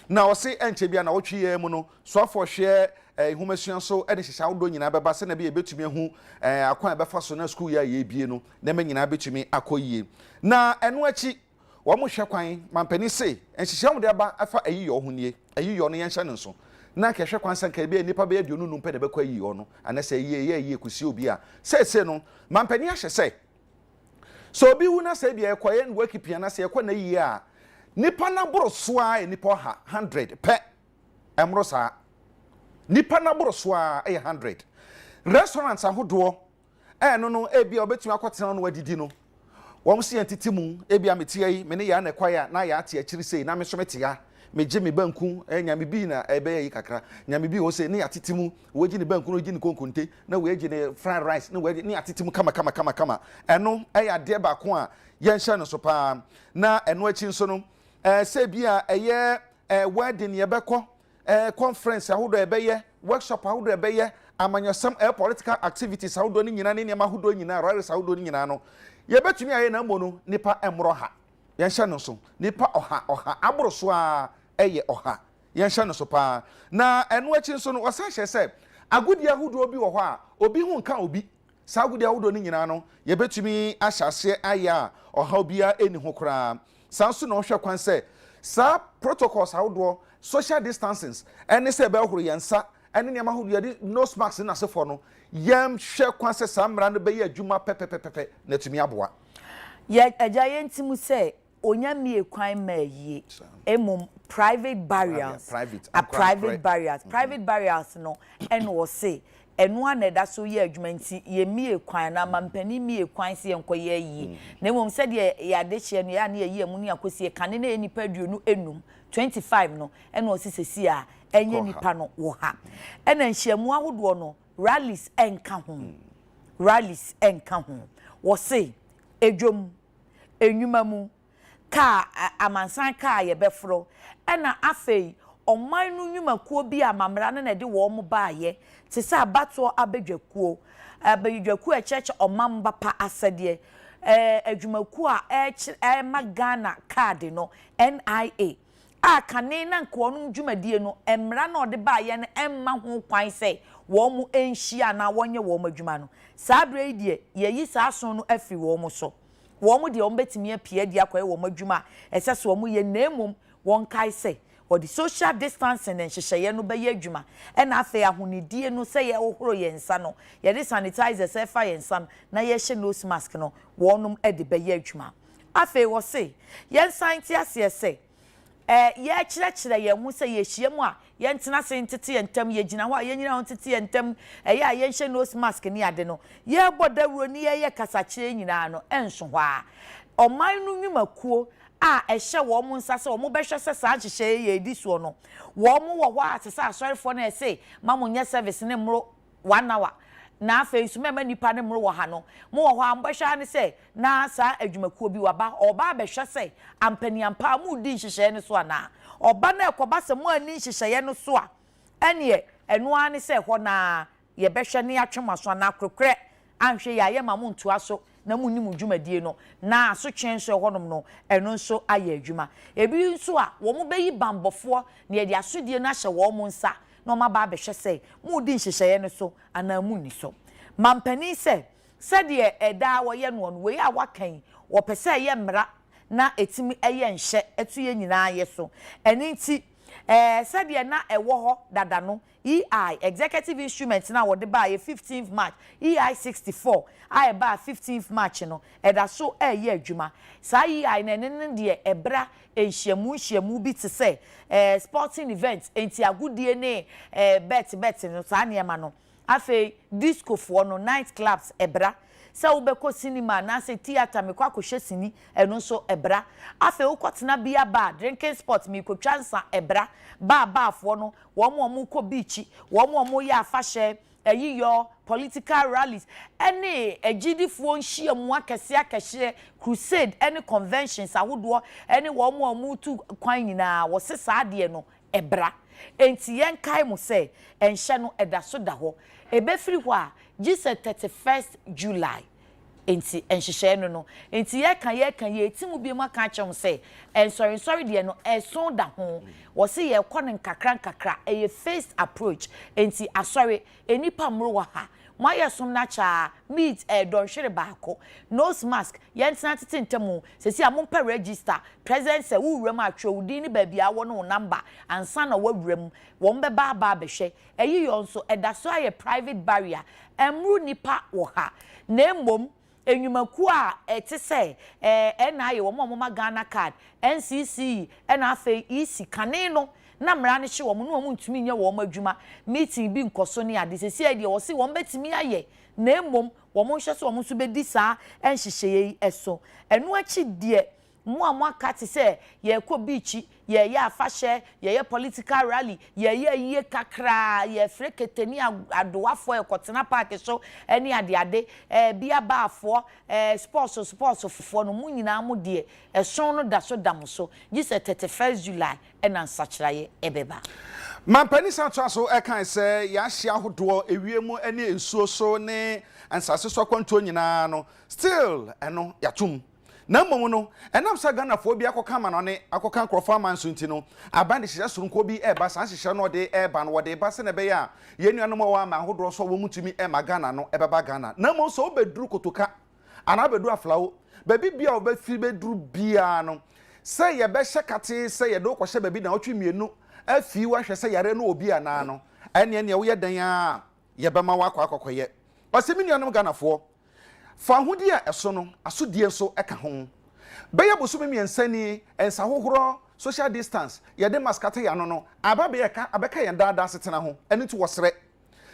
C: na ɔse enche bia na wotwe yɛ mu no so afɔ hwɛ humasua so de hyehyɛ awodo nyina bɛba sɛ na bia betumi hu akwan bɛfa so na school ya yɛ bie no na ma nyina betumi akɔyie na ɛno akyi wo mo hwɛ kwan mampani se enhyehyɛ mo de aba afa ayi yɔ ho nie ayi yɔ no yɛnhyɛ no so na kɛhwɛ kwan sɛ nka bia nipa bɛyɛ aduonu num pɛ de bɛkɔ ayi yɔ no anasɛ yie kusi obi a sɛ no mampani ahyɛ sɛ so obi hu na sɛ bia ɛkɔyɛ no wakipia na sɛ ɛkɔ na yie a nipa na boro soa nipa ha 100 pɛ emro saa nipa na boro soa 100 restaurants ahodoɔ no ebi obetumi akɔtena no wadidi no wɔn si entiti mu ebi ametia yi me ne ya na kwaya na ya ate akiri sei na me so metia me gye me banku nyame bi na ebe yi kakra nyame bi wo sei ne atiti mu wo gye ne banku no gye ne konkonte na wo gye ne fried rice na wo gye ne atiti mu kama ɛno ade ba ko a yɛnhyɛ no so pa na ɛno akyi nso no say bia wedding yebekɔ conference ahodo ebeye workshop ahodo ebeye amanyasam political activities ahodo ni nyina ne nyama ahodo nyina rallies ahodo ni nyina no yebetumi aye na mono nipa emro ha yɛnhyɛ no so nipa ɔha aboro so a ɔha yɛnhyɛ no so pa na ɛno akyi nso no wɔsa hyɛ sɛ agudi ahodo obi wɔ hɔ a obi hu nka obi sa agudi ahodo ni nyina no yebetumi ahyase aya ɔha obia eni ho koraa sanso na ohwe kwan se sa protocols ahodo social distancing ene se be ohoro yensa ene niam ahodo yedi nose mask na sefo no yem hwe kwan se samra no be ye adwuma pepepepe na tumi aboa
B: ye agya yentimu se onyamie kwan ma yie emum private barriers private barriers no ene wo se enu aneda so ye adwumanti ye mie kwan na mampani mie kwan se enkoye yi na mom se de ya de hye no ya na ye mu ne akosie kane na enipa duonu enum 25 no ena osisesi a enye nipa no wo ha ena nhyiamu ahodo no rallies enka ho wo se edwom enwumamu ka amansan ka ye befro ena afei oman no nwumakuo bi amamra na de wo mo baaye te sa abato abedwakuo echeche omamba pa asede adwumakuo a magana card no NIA kane na nko no dwumadie no emra na ode baaye na emma ho kwan se wo mo enhia na wonye wo mo adwuma no saa bre die yeyi saa so no afi wo mo so wo mo de wo betimi apia die akoye wo mo adwuma esese wo mo ye nemum won kai se or the social distancing and hyehyeye no be adwuma e na afa ahonidie no se ye ohoro yensa no ye de sanitizer se fa yensa na ye hye nose mask no wonum e de be adwuma afa wo se yensan ti ase se ye kyerɛkyerɛ ye hu se ye hyiemu a ye ntena se ntete yentam ye gina ho a ye nyina ho ntete yentam ye a ye hye nose mask ni ade no ye bodawuro ni ye kasa kyerɛ nyina no enso ho a oman no nwumakuo ehye wo mo nsa se wo mo behwe se saa hyehye ye edi so no wo mo wo hɔ a se sa asorefo na ese ma mo nye service ne mro 1 hour na afa isu mema nipa ne mro wo ha no mo wo hɔ a mbehwe ne se na saa adwumakuo bi waba oba behwe se ampani ampa mu di hyehye ne so ana oba na ekoba se mo ani hyehye no so a ene eno ani se hɔ na ye behwe ne atwemaso na akrokre anhwe ya ye ma mo ntoa so na mu nimu dwumadie no na asotwen so honom no eno nso aye adwuma ebi nso a wo mo beyi bambofo na ye de asodie na hye wo mo nsa na ma ba behwe se mu di nhyehyeye no so ana mu ni so mampani se de eda wo ye no we a wakan wo pese ye mmra na etimi eye nhye etu ye nyina ye so eni nti de na ewo ho dada no EI executive instrument na wo de ba ye 15th March EI 64 I ba 15th March no eda so ye adwuma sa EI na ne de ebra nhyiamu bi te se sporting events enti agudie ne bet no sa ne ma no afi disco fo no night clubs ebra sa ubeko cinema na se theater me kwa kohwe sini eno so ebra afi ukotena bia bar drinking spot me ko twansa ebra ba fo no wo mo ko beach wo mo ya afahye eyiyo political rallies any agidifo nhia mu akese crusade any conventions ahodo any wo mo tu kwan nyina wo se saade no ebra enti yen kai mu se enhye no eda so da ho ebefiri ho a Jesus 31st July enti enhyehyɛ no enti ye kan ye timu bi mu aka kyem sɛ sorry de no ɛso da ho wo se ye kɔ ne nkakra eye phased approach enti asɔre enipa mro wa ha moye som na cha meet don hwere baako nose mask yentena tete ntemu sesi amompa register present se wuwrem atwe wudi ni ba bia wo no number ansa na wawrem wo mbe ba behwe eyi yo nso edaso aye private barrier emru nipa wo ha na emom enyumaku a ete se na aye wo moma Ghana card NCC na afa isi kane no na mra ne hye wo no wo ntumi nye wo adwuma meeting bi nkoso ne ade sesi ade wo se wo betimi aye na emom wo mo hye so wo so bedi saa enhyehyeye eso eno achi de mo aka te se ye ko beach ye afahye ye political rally ye kakra ye freketeni adowafo e kotena park so eni ade bia baafo sports fofo no munyina mo de eson no da so dam so gi se 31st July ena nsachiraye ebeba
C: mampani santo aso ekan se ya hia hodo ewiemu ene ensuo so ne ansase so kwanto nyina no still eno yatum na mmom no enam sa Ghana fo bi akoka ma no ne akoka nkrofo amanso nti no abande hyehyɛ soronko bi eba san hyehyɛ no de eba no de ba se ne be ya ye nuanom wa ma hodoro so wo mutumi ema Ghana no ebeba Ghana na mmom so obeduru kotoka ana bedu aflawo baby bia obefiri beduru bia no se ye be hye kate se ye do kɔhye baby na otwe mienu afi wa hwɛ se yare no obi ana no ene wo ye dan a ye be ma wa akɔkɔye ɔse mi nuanom Ghana fo fa hudi a eso no asodie so eka ho beya bosome miensani ensa hohoro social distance ye de maskate ya no aba be yeka abeka ye dada setena ho eni to wosre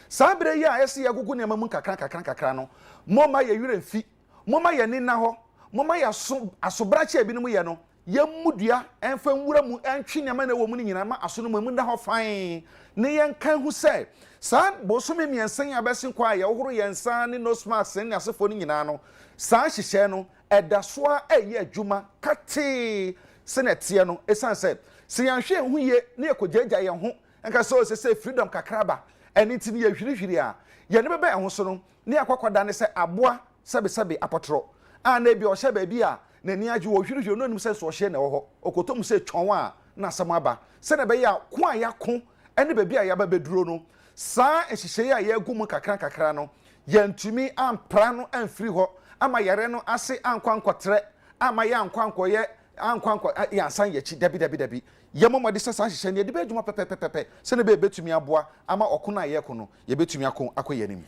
C: sabre yi a ese ye gugu ne mamu kakra no moma ye yure mfi moma ye nina ho moma ya asobrache bi no mu ye no ye mudua enfa nwura mu entwe ne ma na wo mu nyina ma aso no mu da ho fan ne ye nkan hu se sa bosome miensan ya besin kwa ye wohoro ye nsa ne nose mask ne asefo no nyina no sa hyehyɛ no edasoa eye adwuma kate se na tie no esan se yanhwe hu ye ne ekogyaja ye ho enka se freedom kakraba eni ti ne ye hwirihwiri a ye ne bebe ho so no ne akwakwada ne se aboa sebe apotro a na bi o hye ba bi a na ni agye wo hwirihwiri no nim se so hye na wo ho okotom se twon a na asam aba se na be ya ko a yako ene ba bi a ya ba beduro no sa ehyehyeye a ye gumu kakra no yantumi ampra no amfiri ho ama yare no ase ankwankotre ama ya ankwankoye yansan yachi dabi ye momode sesa hyehyeye ne de be adwuma pepepepe se na be betumi aboa ama okuna ye ko no ye betumi akoyanim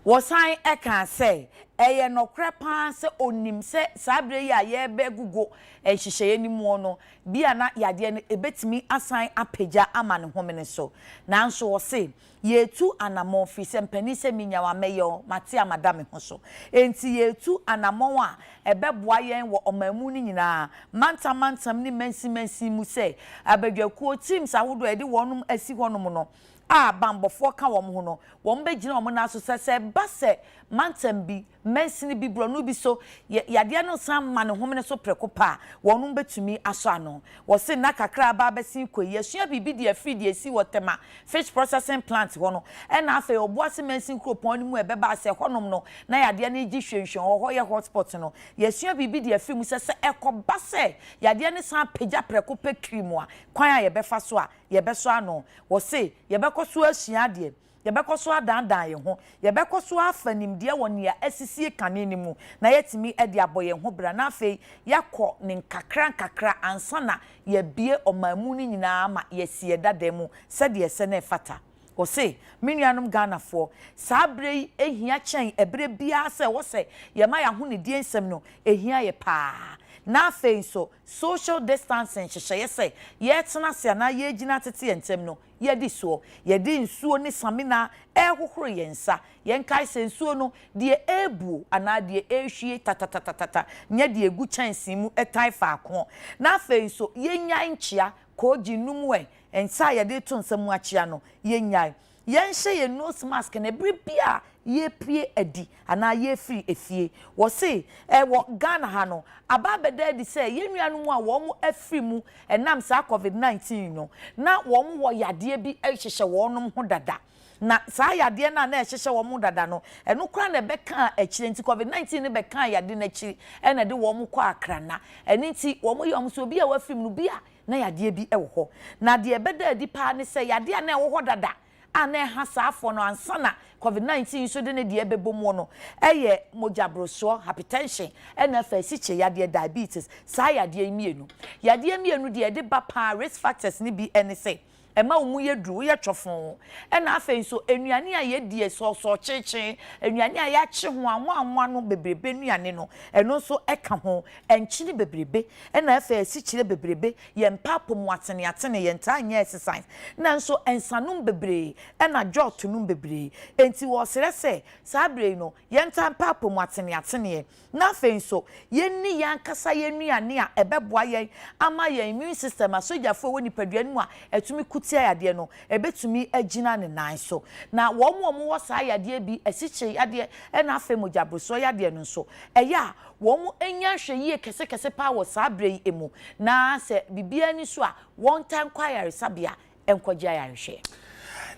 B: wosan eka se eye nokre pan se onim se sabre ya ye be gugo ehyehyeye ni mu no bia na yade ne ebetimi asan apagya ama ne homene so nanso wo se yetu anamon fi se mpani se minyawa meyo mate amadame ho so enti yetu anamon a ebeboa yen wo omamu ni nyina mantam ni mansi mu se abadwakuo teams ahodo ede wonum asi honum no bambofo ka wo ho no wo mbegina wo na so se ba se mantem bi mensini bi bronu bi so yade no san ma ne homene so prekopa wonu betumi aso ano wo se na kakra ba besin koyi asua bibi de afri de esi wotema fish processing plant ho no e na afa oboase mensin kropon mu ebeba se honom no na yade na igi hwenhwen ho ye hotspot no yasua bibi de afri mu se ekoba se yade ne san pagya prekopa krimu a kwan a ye befa so a ye beso ano wo se ye bekoso asua de ye bekoso adandan ye ho ye bekoso afanimde woni ya asisie kaneni mu na yetimi ede aboye ho bra na afei yakọ ne nkakra ansana ye bie omamu ni nyina ma yesie dademu sede ye se na fata wo se menuanom Ghana fo sabre ehia chen ebre bia se wo se ye ma ya ho ne die nsem no ehia ye pa na afei so social distancing hyehyeye se ye tena se na ye gina tete ntem no ye di so ye di nsuo ni samina hohoro ye nsa ye nkai se nsuo no de ebu ana de ehwie tatatata nya de egu chansi mu etai faako na afei so ye nya nchia ko ginum we ensa ye de to nsam achia no ye nya yenhye ye nose mask na bibia ye pie adi ana ye free efie wo se wo Ghana ha no ababeda di se ye nuanu a wo mu afri mu enam sa COVID-19 no na wo mu wo yade bi ehyehyɛ wo nom ho dada na saa yade na ehyehyɛ wo mu dada no eno kra na beka akire nti COVID-19 ne beka yade na akire ena de wo mu kɔ akrana eni nti wo mu yom so bi a wafim no bi a na yade bi ɛwɔ hɔ na de ebeda adi pa ne sɛ yade na ɛwɔ hɔ dada ana ha saafo no ansana COVID-19 so de ne de ebebomu no eye mojabrosho hypertension ena fa siche yade diabetes saa yade mienu de de ba pa risk factors ni bi ene say ema omu yedru ye twofon ena afen so enuane a yedie so cheche enuane a ya kye ho anwa no bebrebe nuane no eno so eka ho enkyini bebrebe ena afa sichire bebrebe ye mpapom atene ye nta anya exercise na nso ensanum bebre ena Gov't num bebre enti wo sere se sabre no ye nta mpapom atene na afen so ye ni yankasa ye nuane a ebeboa ye ama ye immune system asojafo woni paduan mu a etumi tia yade no ebetumi agina ne nan so na wo mo saa yade bi asiche yade na afa mojabrosho yade no so eya wo mo enya hweye kese pa wo saa brei emu na se bibia ni so a won tan kwayare sabia enkogya yarehwe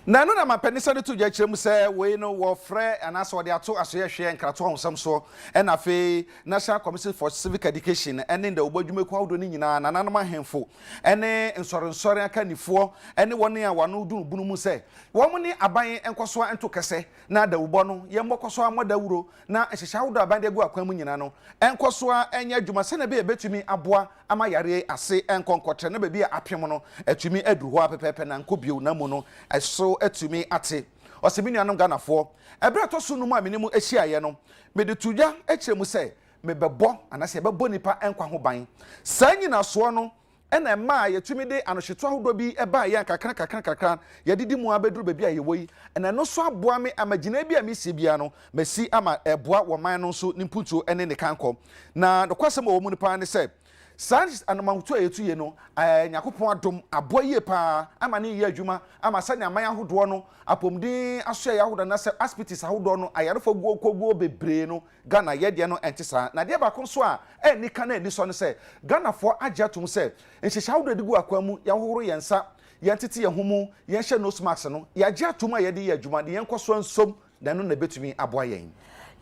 C: na no na mapanisa de to gya kyerem sɛ we no wo frɛ anaso de ato asoye hwe nkrato honsam so ɛna fe National Commission for Civic Education ɛne da obadwuma ku awdo ni nyina nananom ahemfo ɛne nsɔrensɔre aka nifoɔ ɛne wɔne a wano du bunu mu sɛ wɔn ne aban enkoso ento kɛsɛ na da ubɔ no yɛmbɔkɔso amoda wuro na ɛhyehyɛ awdo aban de gu akwan mu nyina no enkoso anya adwuma sɛ na be betumi aboa ama yare ase enkonkɔtre na be bi apem no atumi aduru hɔ apepepe na nkobio na mu no ɛso etumi ate osebinianom Ghanafoɔ ebere to so no mu amenimu ehyiaye no me de tudwa ekyeremu sɛ me bɛbɔ anase bɛbɔ nipa enkwa ho ban saa nyina so no ena ma yetumi de anohyeto ahodo bi eba ye kakra yedidi mu abeduru ba bi a yewo yi ena no so aboa me amagina bi a mesi bia no mesi ama eboa wo man no so nimputuo ene ne kanko na dokwasem wo mu nipa ne sɛ Sans anamangutu etu ye no Akufo-Addo aboa ye pa ama ne ye adwuma ama sanya aman ahodo no apomdin aso ya ahodo na se hospitals ahodo no ayarefo guo bebre no Ghana ye de no entisa na de ba ko so a eni kana eni so no se Ghanafoɔ agya tum se enhyehya ahodo de gu akwamu ya hohoro yensa yentete ye homu ye hye nose mask no ya agya tum a ye de ye adwuma de yenkoso nsom na no na betumi aboa yen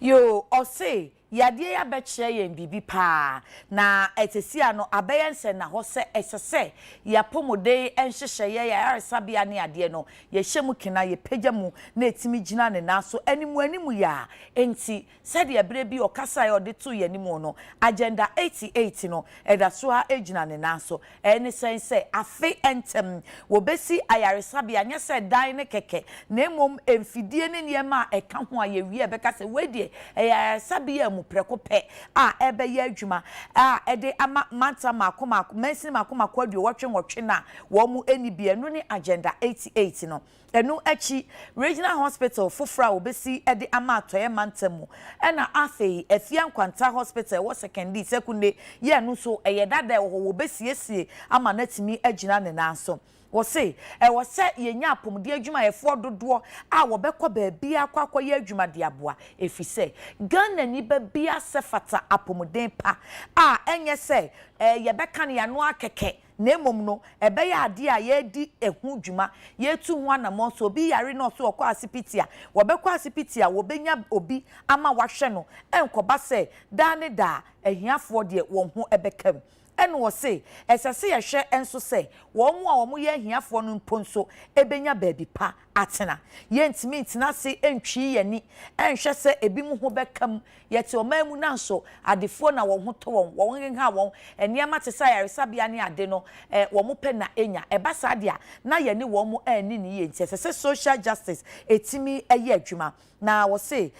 B: yo ose yade ya bekyere yen bibi pa na etesia no abeyense na ho se esese ya pomode enhyehye ya aresabia ne ade no ye hyemu kina ye pagya mu na etimi gina ne naso animu ya enti sede ya bere bi okasa ya ode to yanimu no agenda 88 no edaso ha egina ne naso eni sense afe entem wo besi ayaresabia nya se dan ne keke na emom emfidie ne niema eka ho aye wie beka se wedie ayaresabia preko pe a ebe ye adwuma a ede ama manta makoma mensin makoma kwadu wotwe na wo mu enibie no ne agenda 88 no enu echi regional hospital fofra obesi ede ama atoye mantamu ena afei afia nkwanta hospital wo secondary sekunde ye no so eye dada wo besiesie ama natimi agina ne nanso wo se wo se yenya apomde adwuma yefo dodo a wo bekọ baabi akwa ye adwuma de aboa efise Ghana ni baabi asefata apomden pa a enye se ye beka ne yano akeke na emom no ebe ya ade a ye di ehu dwuma ye tu ho anamo so obi yare no so okọ asipiti a wo bekọ asipiti a wo benya obi ama wahwe no enkoba se da ne da ehiafo de wo ho ebekam eno wo se esese ye hwe enso se wo mu a wo mu ye hiafo no mponso ebenya baabi pa atena ye ntimi ntina se entwi yani enhwe se ebi mu ho bekam ye te omamu na so adefo na wo ho to wo ngenha wo eniema te sa yaresabia ne ade no wo mu pe na enya eba sa de a na ye ne wo mu ani ne ye nti esese social justice etimi eye adwuma na wo se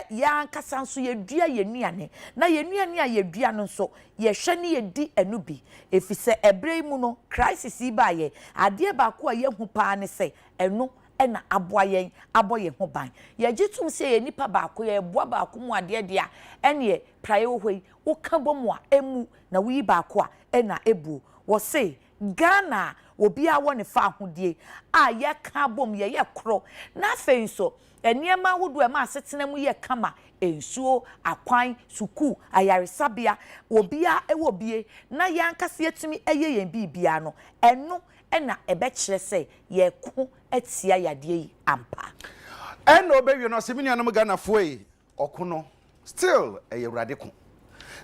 B: ya nkasa nso ye dua ye nuane na ye nuane a ye dua no nso ye hwe ne ye di anubi efise ebrei mu no crisis ba ye ade ba ko a ye hu pa ne se eno ena aboyen aboye ho ban ye gitum se ye nipa ba ko ye boa ba ko mu ade dia ene praye hoi wo ka bomu a emu na wi ba ko a ena ebu wo se Ghana obi a woni fa ahodie a ye ka bom ye kro na afenso eniema wodo e ma asetena mu ye kama ensuo akwan suku ayaresabia obi a ewobie na yankase etumi eye yen bibia no eno ena ebekire say ye ko atia yade yi ampa
C: eno bewie no semini anam Ghana foe okono still Ewurade ko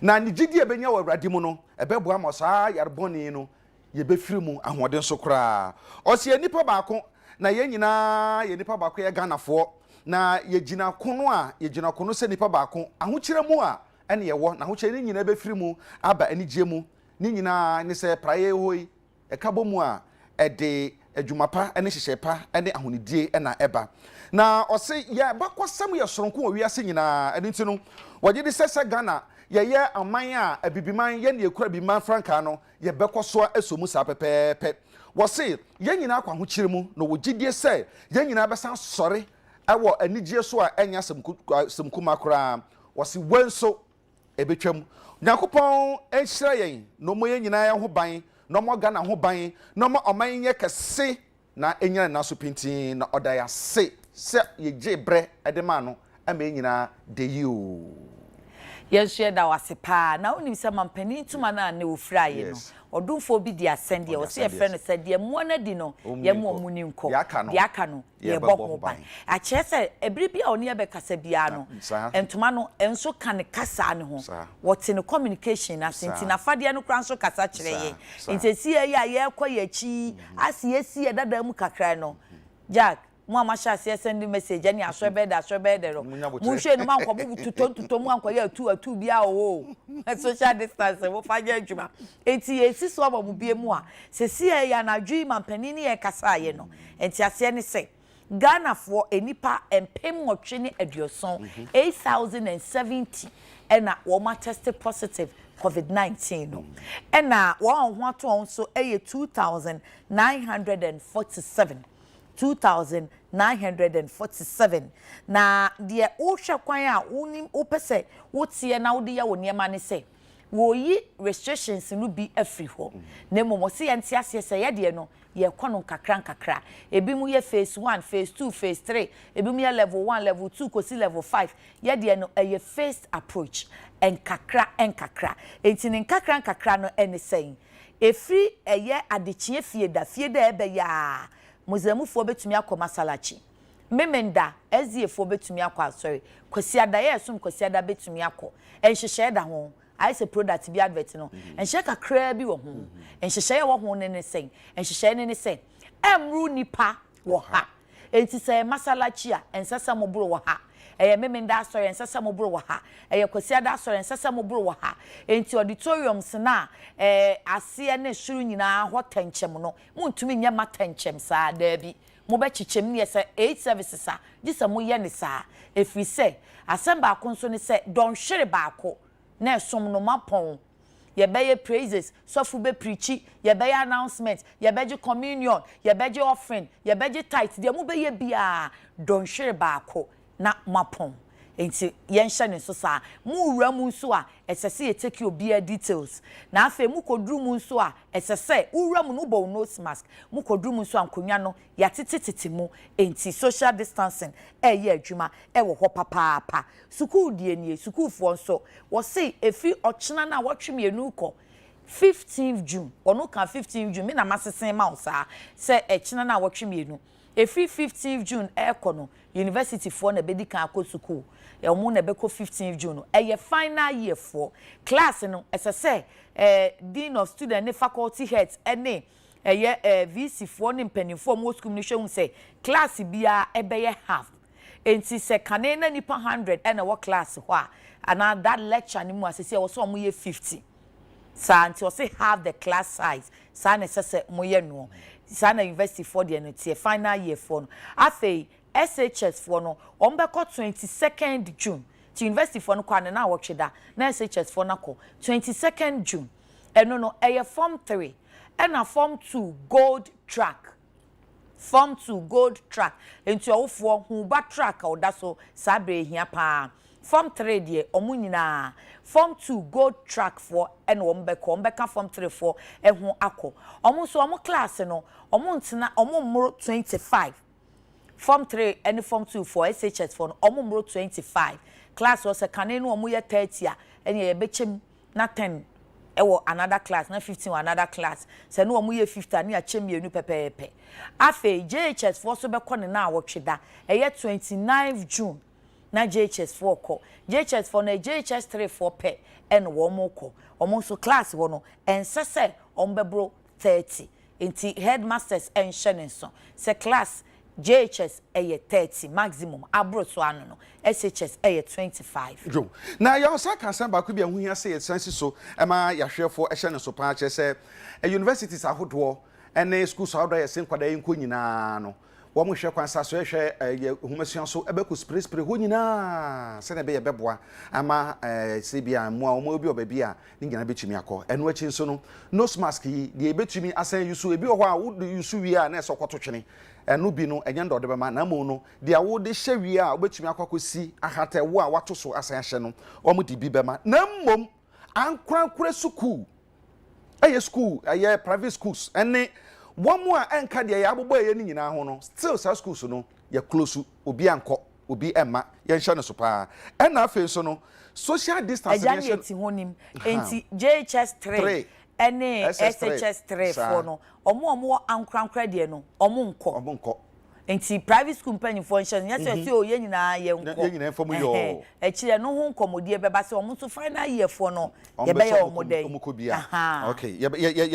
C: na ni gidi ebenya wa Ewurade mu no ebeboa mo saa yarboni no ye befiri mu ahoden so kra osie nipa baako na ye nyina ye nipa baako ye Ghana fo na ye gina kono se nipa baako ahokire mu a ene ye wo na ahokire ni nyina befiri mu aba anigye mu ni nyina ni se praye hoi ekabo mu a ede adwumapa ene hyehyepa ene ahonidie na eba na ose ya bakwasam ye soronko owiase nyina ene ntino wagye de sese Ghana ye aman a abibiman ye ne ekura biman franka no ye bekoso esomu sa pepepe wose ye nyina akwa ahokire mu no wogidie se ye nyina besan sore ewo anigye so a enya semkuma kora wose wenso ebetwam Nyankopɔn enhyira yen no mo ye nyina ya ho ban no mo Ghana ho ban no mo oman ye kese na enyina na so pintin na oda ya se ye gyebre edema no ama nyina de you
B: yenhwe da wasepa na onim se mampani tuma na ne ofira ye no odumfo bi di asende ye o se ye frɛ no sɛ de mo na di no ye mo omuni nko de aka no ye bɔ ban a kyerɛ sɛ ebiri bi a oni ye bɛkasa bia no entuma no enso ka ne kasa ne ho wɔte ne communication na senti na fade no kra nso kasa kyerɛ ye ntesi ye a ye kɔ ye chi asi ye dada mu kakra no Jack mo amasha se send message ani aswebe ro mo hwe no manko bo tuto mo anko ya atu bia o social distance wo faje adwuma enti esi so ba mo bie mu a se si ya na dwi mampani ne ye kasa ye no enti ase ne se Ghana for enipa empem otwe ne aduoson 8070 ena wo ma tested positive COVID-19 no ena wo ho ato on so 2947 2,947 na de o hwe kwan a wonim opese wotie na wode ya woniema ne se wo yi restrictions no bi afri ho na momo se ye ntia se ye de no ye kono kakra ebi mu ye phase 1 phase 2 phase 3 ebi mu ye level 1 level 2 kosi level 5 ye de no ye phased approach enkakra enti ne nkakra no ene sen efri eye adechie fie da ebe ya muzemufo betumi akoma salachi memenda eziefo betumi akwa sorry kwasiada ye sum kwasiada betumi akọ enhyehyɛ da ho ai se product bi advert no enhye kakra bi wo ho enhyehyɛ ye wo ho ne sen enhyehyɛ ne sen emru nipa wo ha enti se masalachi a ensesa moburo wo ha eye memenda asori ensesa moburo wo ha eye kwasiada asori ensesa moburo wo ha enti auditoriums na ase ne suru nyina ho tenchem no muntumi nya matenchem saa da bi mo be chichem ne se 8 services a gisa mo ye ne saa efri se asemba akonso ne se don hwere baako na esom no mapon ye beye praises sofu be preachi ye beye announcement ye beje communion ye beje offering ye beje tithe de mo be ye bia don hwere baako na mapon enti yenhye ne so saa mu wura mu nso a esese ye take obi details na afa mu kodru mu nso a esese wura mu no bo nose mask mu kodru mu nso ankonwa no ya tetetete mu enti social distancing ye adwuma wo ho papaapa school die nie school fo nso wo say efi ochena na wotwemienu kọ 15th June ono kan 15th June me na masesen ma osa se echena na wotwemienu efi 15th June ekono university for na bedi kan akọ school omo na beko 15th June eye final year for class no esese dean of student ne faculty heads ene VC for ne mpanimfo mo school ni hwe say class bia ebeye half enti se kane na nipa 100 ene wo class ho a ana that lecture ni mu asese wo so omo ye 50 sa anti wo say half the class size sa na sese mo ye no sa na university for the no tie final year for no afei SHS for no ombeko 22nd June to university for no kwane na wotweda na SHS for na ko 22nd June eno no eye form 3 ena form 2 gold track form 2 gold track enti awofo hu ba track oda so sabre hia pa form 3 de omunyina form 2 gold track for ena ombeka form 3 for ehu akọ omu so omu class no omu ntena omu mmoro 25 form 3 and form 2 for SHS for omumro 25 class was a kanenu omu ye 30 a ene ye bechem na 10 another class na 15 another class se no omo ye 50 na ache mienu pepepe afa JHS for so be ko ne na awotweda 29 June na JHS 4 ko JHS 4 na JHS 3 4 pe en wo mo ko omo so class wo no ensese ombebro 30 enti headmasters en shenenso se class JHS 30 maximum abro so anu no SHS 25
C: jo na ya osa kan san ba ko bia hu hia se sense so e ma ya hwefo e hye ne so pa che se universities ahodo ene schools ahodo ye sen kwada yenko nyina no wo mo hwe kwansa so hwe humasuan so ebeku spray ho nyina se na be ye beboa ama se bia mo a mo obi obabi a ni nyina betumi akọ eno achi so no nose mask yi de betumi asan yusu ebi ho a wo yusu wi a na so kwoto twene enu bi no enya ndo de be ma na mo no de awo de hye wi a obetumi akokosi ahata wo a wato so asan hye no o mo di bi be ma na mmom ankrankure school school private schools ene womo a enka de ya abobọ ye ni nyina ho no still sa schools no ya close obi anko obi emma ye hye no so pa ena afi so no social distance
B: nation eti honim enti JHS 3 ene SHS 3 for no omo ankrankra de no omo nko enti private school penny for nation yes say o ye nyina ye nko
C: ye nyina fo mu yo
B: chire no ho nkomodie beba se omo so final year for no ye be ye omo dey
C: okay ye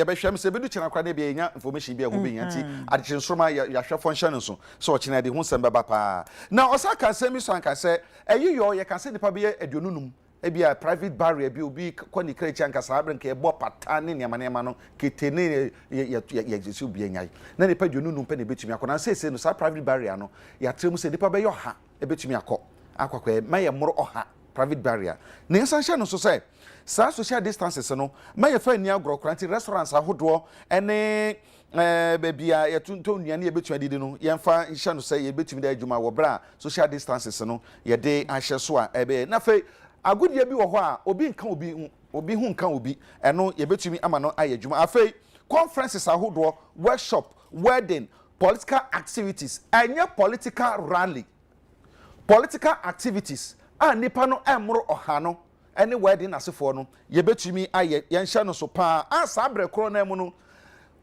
C: be hwam se bedu china kwa na be nya information bi a ho be nya ti ade nsroma ya hwe function so so china de ho sem beba pa na osaka semi so anka se eyiyo ye kan se nipa be aduonunum ebia private barrier bi obi kwani krechi anka sabre nke ebo patane ne manema no ketene ye jesu bi anyai na nipa aduonunum pe ne betumi akona se no sa private barrier no ya tremu se nipa be yo ha ebetumi akwa maye moro oha private barrier ne nsanhye no so se sa social distances no maye fa ni agro kranti restaurants ahodo ene bebia ye tunto nuane ye betumi adidi no ye mfa nhye no se ye betumi da adwuma wo bra social distances no ye de ahye so a ebe na fe agudie bi wo ho a obi nka obi hu nka obi eno ye betumi ama no aye adwuma afei conferences ahodo workshop wedding political activities anya political rally political activities nipa no emro oha no ene wedding asefo no ye betumi aye ye nhye no so pa sabre kro na mu no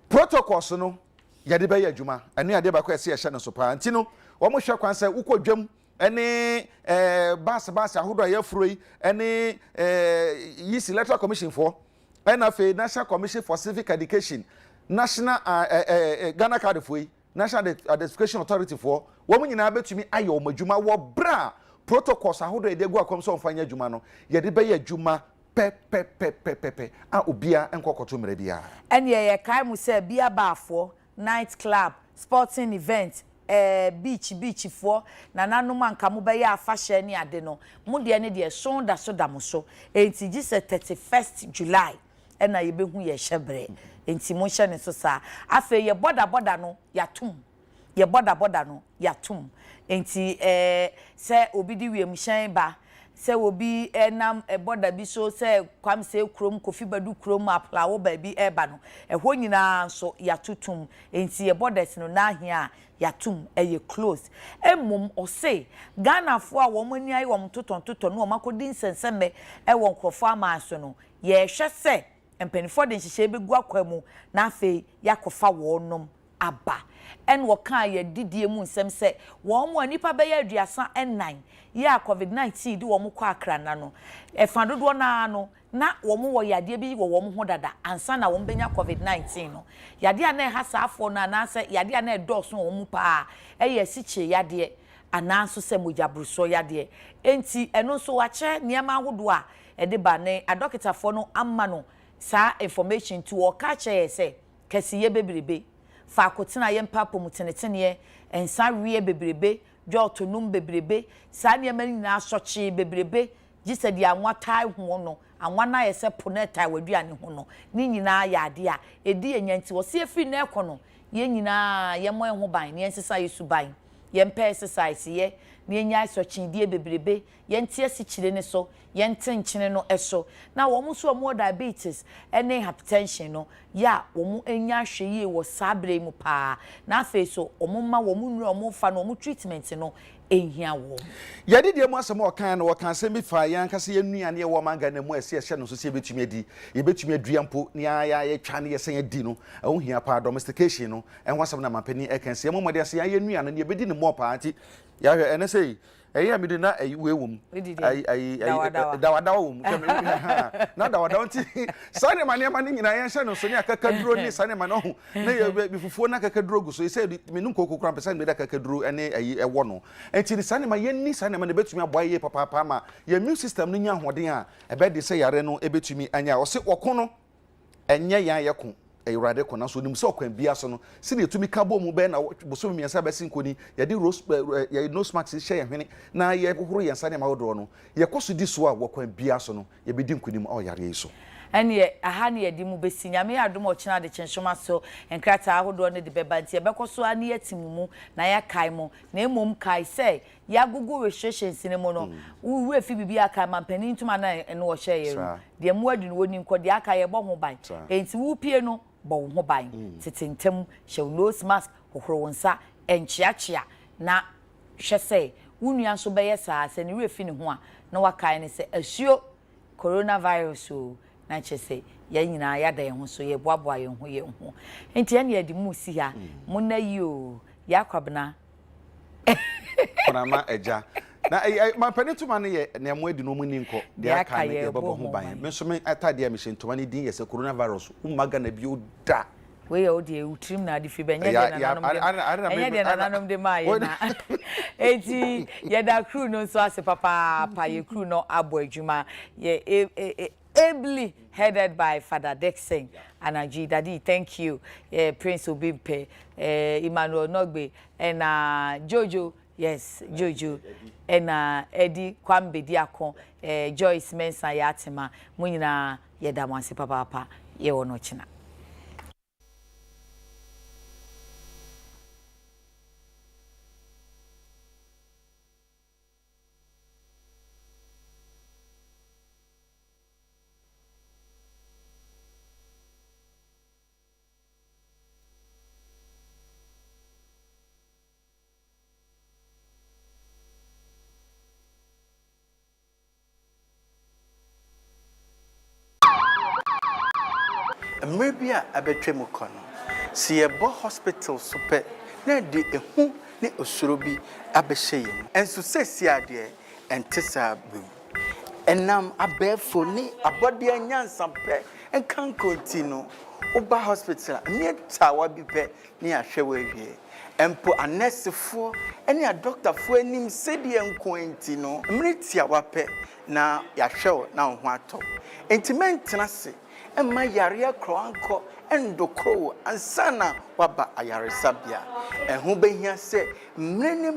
C: protocols no ye de be ye adwuma ene ade ba ko ese ye hye no so pa nti no wo mo hwe kwanse ukodwam ene bas ahodo ya furoi ene yisi electoral commission for NFA National Commission for Civic Education National Ghana card for National Identification Authority for wo mo nyina betumi aye o madwuma wo bra protocols ahodo e de go akom so mfanya adwuma no ye de be ye adwuma pe a obia enkokoto mre bia
B: ene ye kai mu se bia baafo night club sporting event beach for na nanom anka mo be ya afahye ni ade no mo de ne de so da mo so enti gi se 31st July ena ye behu ye hyebre enti mo hye ne so sa afa ye boda no yatum ye boda no yatum enti se obi di wiem hyen ba se obi enam boda bi so se kwam se krom kofi badu krom apla wo ba bi eba no ho nyina so yatutum enti ye bodas no na ahia yatum eye close emum ose Ghana fo a wo mani ayi wo mtoton no makodi nsenseme wo nkrofo amaso no ye hwe se empenifo de nhihye begu akwamu na afei yakofa wonom aba en wo kan ye didie mu nsem se wo mo anipa be ya aduasa ennan ya COVID-19 di wo mo kwa akra na no efa dodo na no na wo mo wo yade bi wo mo ho dada ansa na wo benya COVID-19 no yade ana ha saafo na na se yade ana edoso wo mo pa eye siche yade ananso se mojabruso yade enti eno so wache niam ahodo a ede ba ne adokitafo no amma no sa information to wo ka che se kesiye bebrebe fa kotina ye mpapo mutenetene ensa wie bebrebe Gov't num bebrebe sa ne mani na asoche bebrebe gise dia anwatai ho no anwana ye se ponetai waduane ho no ni nyina ya ade a edi enyanti wo se afri na ekono ye nyina ye mo ho ban ne ensesa yesu ban ye mpa exercise ye ne nya asoche die bebrebe ye ntie sichire ne so ye ntenchene no eso na wo mu so mo diabetes ene hypertension no ya wo mu enya hweye wo sabre mu pa na afi so wo mu ma wo mu nura wo mu fa no wo mu treatment no ehia wo
C: yɛde deɛ mu asɛm ɔkan no wɔkan sɛ mefa yɛn ankasa yɛn nuane yɛwɔ manga na mu ɛsɛ ɛhyɛ no so sɛ yɛbɛtumi adi yɛbɛtumi adua mpo ne yɛtwa ne yɛsɛn adi no ɛho hia paa domestication no ɛho asɛm na mampani ɛkan sɛ yɛn mmɔde ase yɛn nuane ne yɛbɛdi ne mɔ paa nti yɛahwɛ ɛne sɛ ɛyɛ a mede na ɛyi wei wɔ mu dawadawa wɔ mu na dawadawa nti saa nneɛma no nyinaa yɛnhyɛ no so ne akakaduro ne saa nneɛma no ho na bifufuo na akakaduro gu so sɛ menom kokokora mpɛ sɛ mede akakaduro ne ɛyi ɛwɔ no nti saa nneɛma yɛnni saa nneɛma no ɛbɛtumi aboa yie papaapa ma yɛn immune system no nya ahoɔden a ɛbɛde sɛ yare no ɛbɛtumi anya ɔse wɔko no ɛnyɛ yɛn yɛko Awurade kɔna so nim sɛ ɔkwan bia so no sɛ ne tumi ka bɔ mu bɛ na boso miɛnsa bɛsi nkoni yɛde nose mask hyɛ yɛn hwene na yɛhohoro yɛn sa ne ma wodoro no yɛkɔ so di so a wɔkwan bia so no yɛbɛdi nkonim ɔyare yi so
B: ɛne aha ne yɛde mu bɛsi nyame adom ɔkyena de kyenhwoma so nkrataa ahodoɔ ne de bɛba nti yɛbɛkɔ so ani yɛtim mu na yɛkae mu na emom kae sɛ yɛagogo restrictions ne mu no wuwe fi bibi aka mampani ntuma na ɛno ɔhyɛ yɛru deɛ mu adu no woni nkɔ deɛ aka yɛbɔ ho ban enti wupie no bɔ ho ban tetentem hyɛ nose mask hohoro wo nsa enchiachia na hwɛ sɛ wunua nso bɛyɛ saa sɛ ne refi ne ho a na wakae ne sɛ asuo coronavirus o na kyese ya nyina ya da yɛn ho so yɛ boaboa yɛn ho enti ɛne yɛde mu si ha mo na yi o ya kwabena
C: konama eja na mampani tuma ne yɛ na mo adi no mu ni nkɔ de aka ne yɛbɛbɔ ho ban me so me atade a me hyɛ ntoma ne din yɛ sɛ coronavirus umaga na bi o da
B: we ya odi utrim na adi fi be nya de na nanom de ma ye na enti ye da crew no so ase papa ye crew no abo adwuma ye ably headed by Father Dixon Anaji Daddy, thank you. Prince Obimpe, Emmanuel Nogbe, and Jojo, yes, Jojo, and Eddie Kwambe Diakon, Joyce Mensa Yatima, Munina Yedamansi Papa, Yewonochina.
D: Maybe a betray mu kono. See a bo hospital super na de ehu ne osorobi abehye yim. Enso sesia de entesa bu. Enam abefo ni abode anyansampe enkan kontino. Oba hospital ne tawa bi pe ne ahwe wawie. Empo anesefo ene a doctorfo anim sedi enko entino. Mritia wape na yahwe na ho ato. Entimentena se Emma Yaria Croanco and Docro and Sana Waba Ayarisabia. And who be here say, many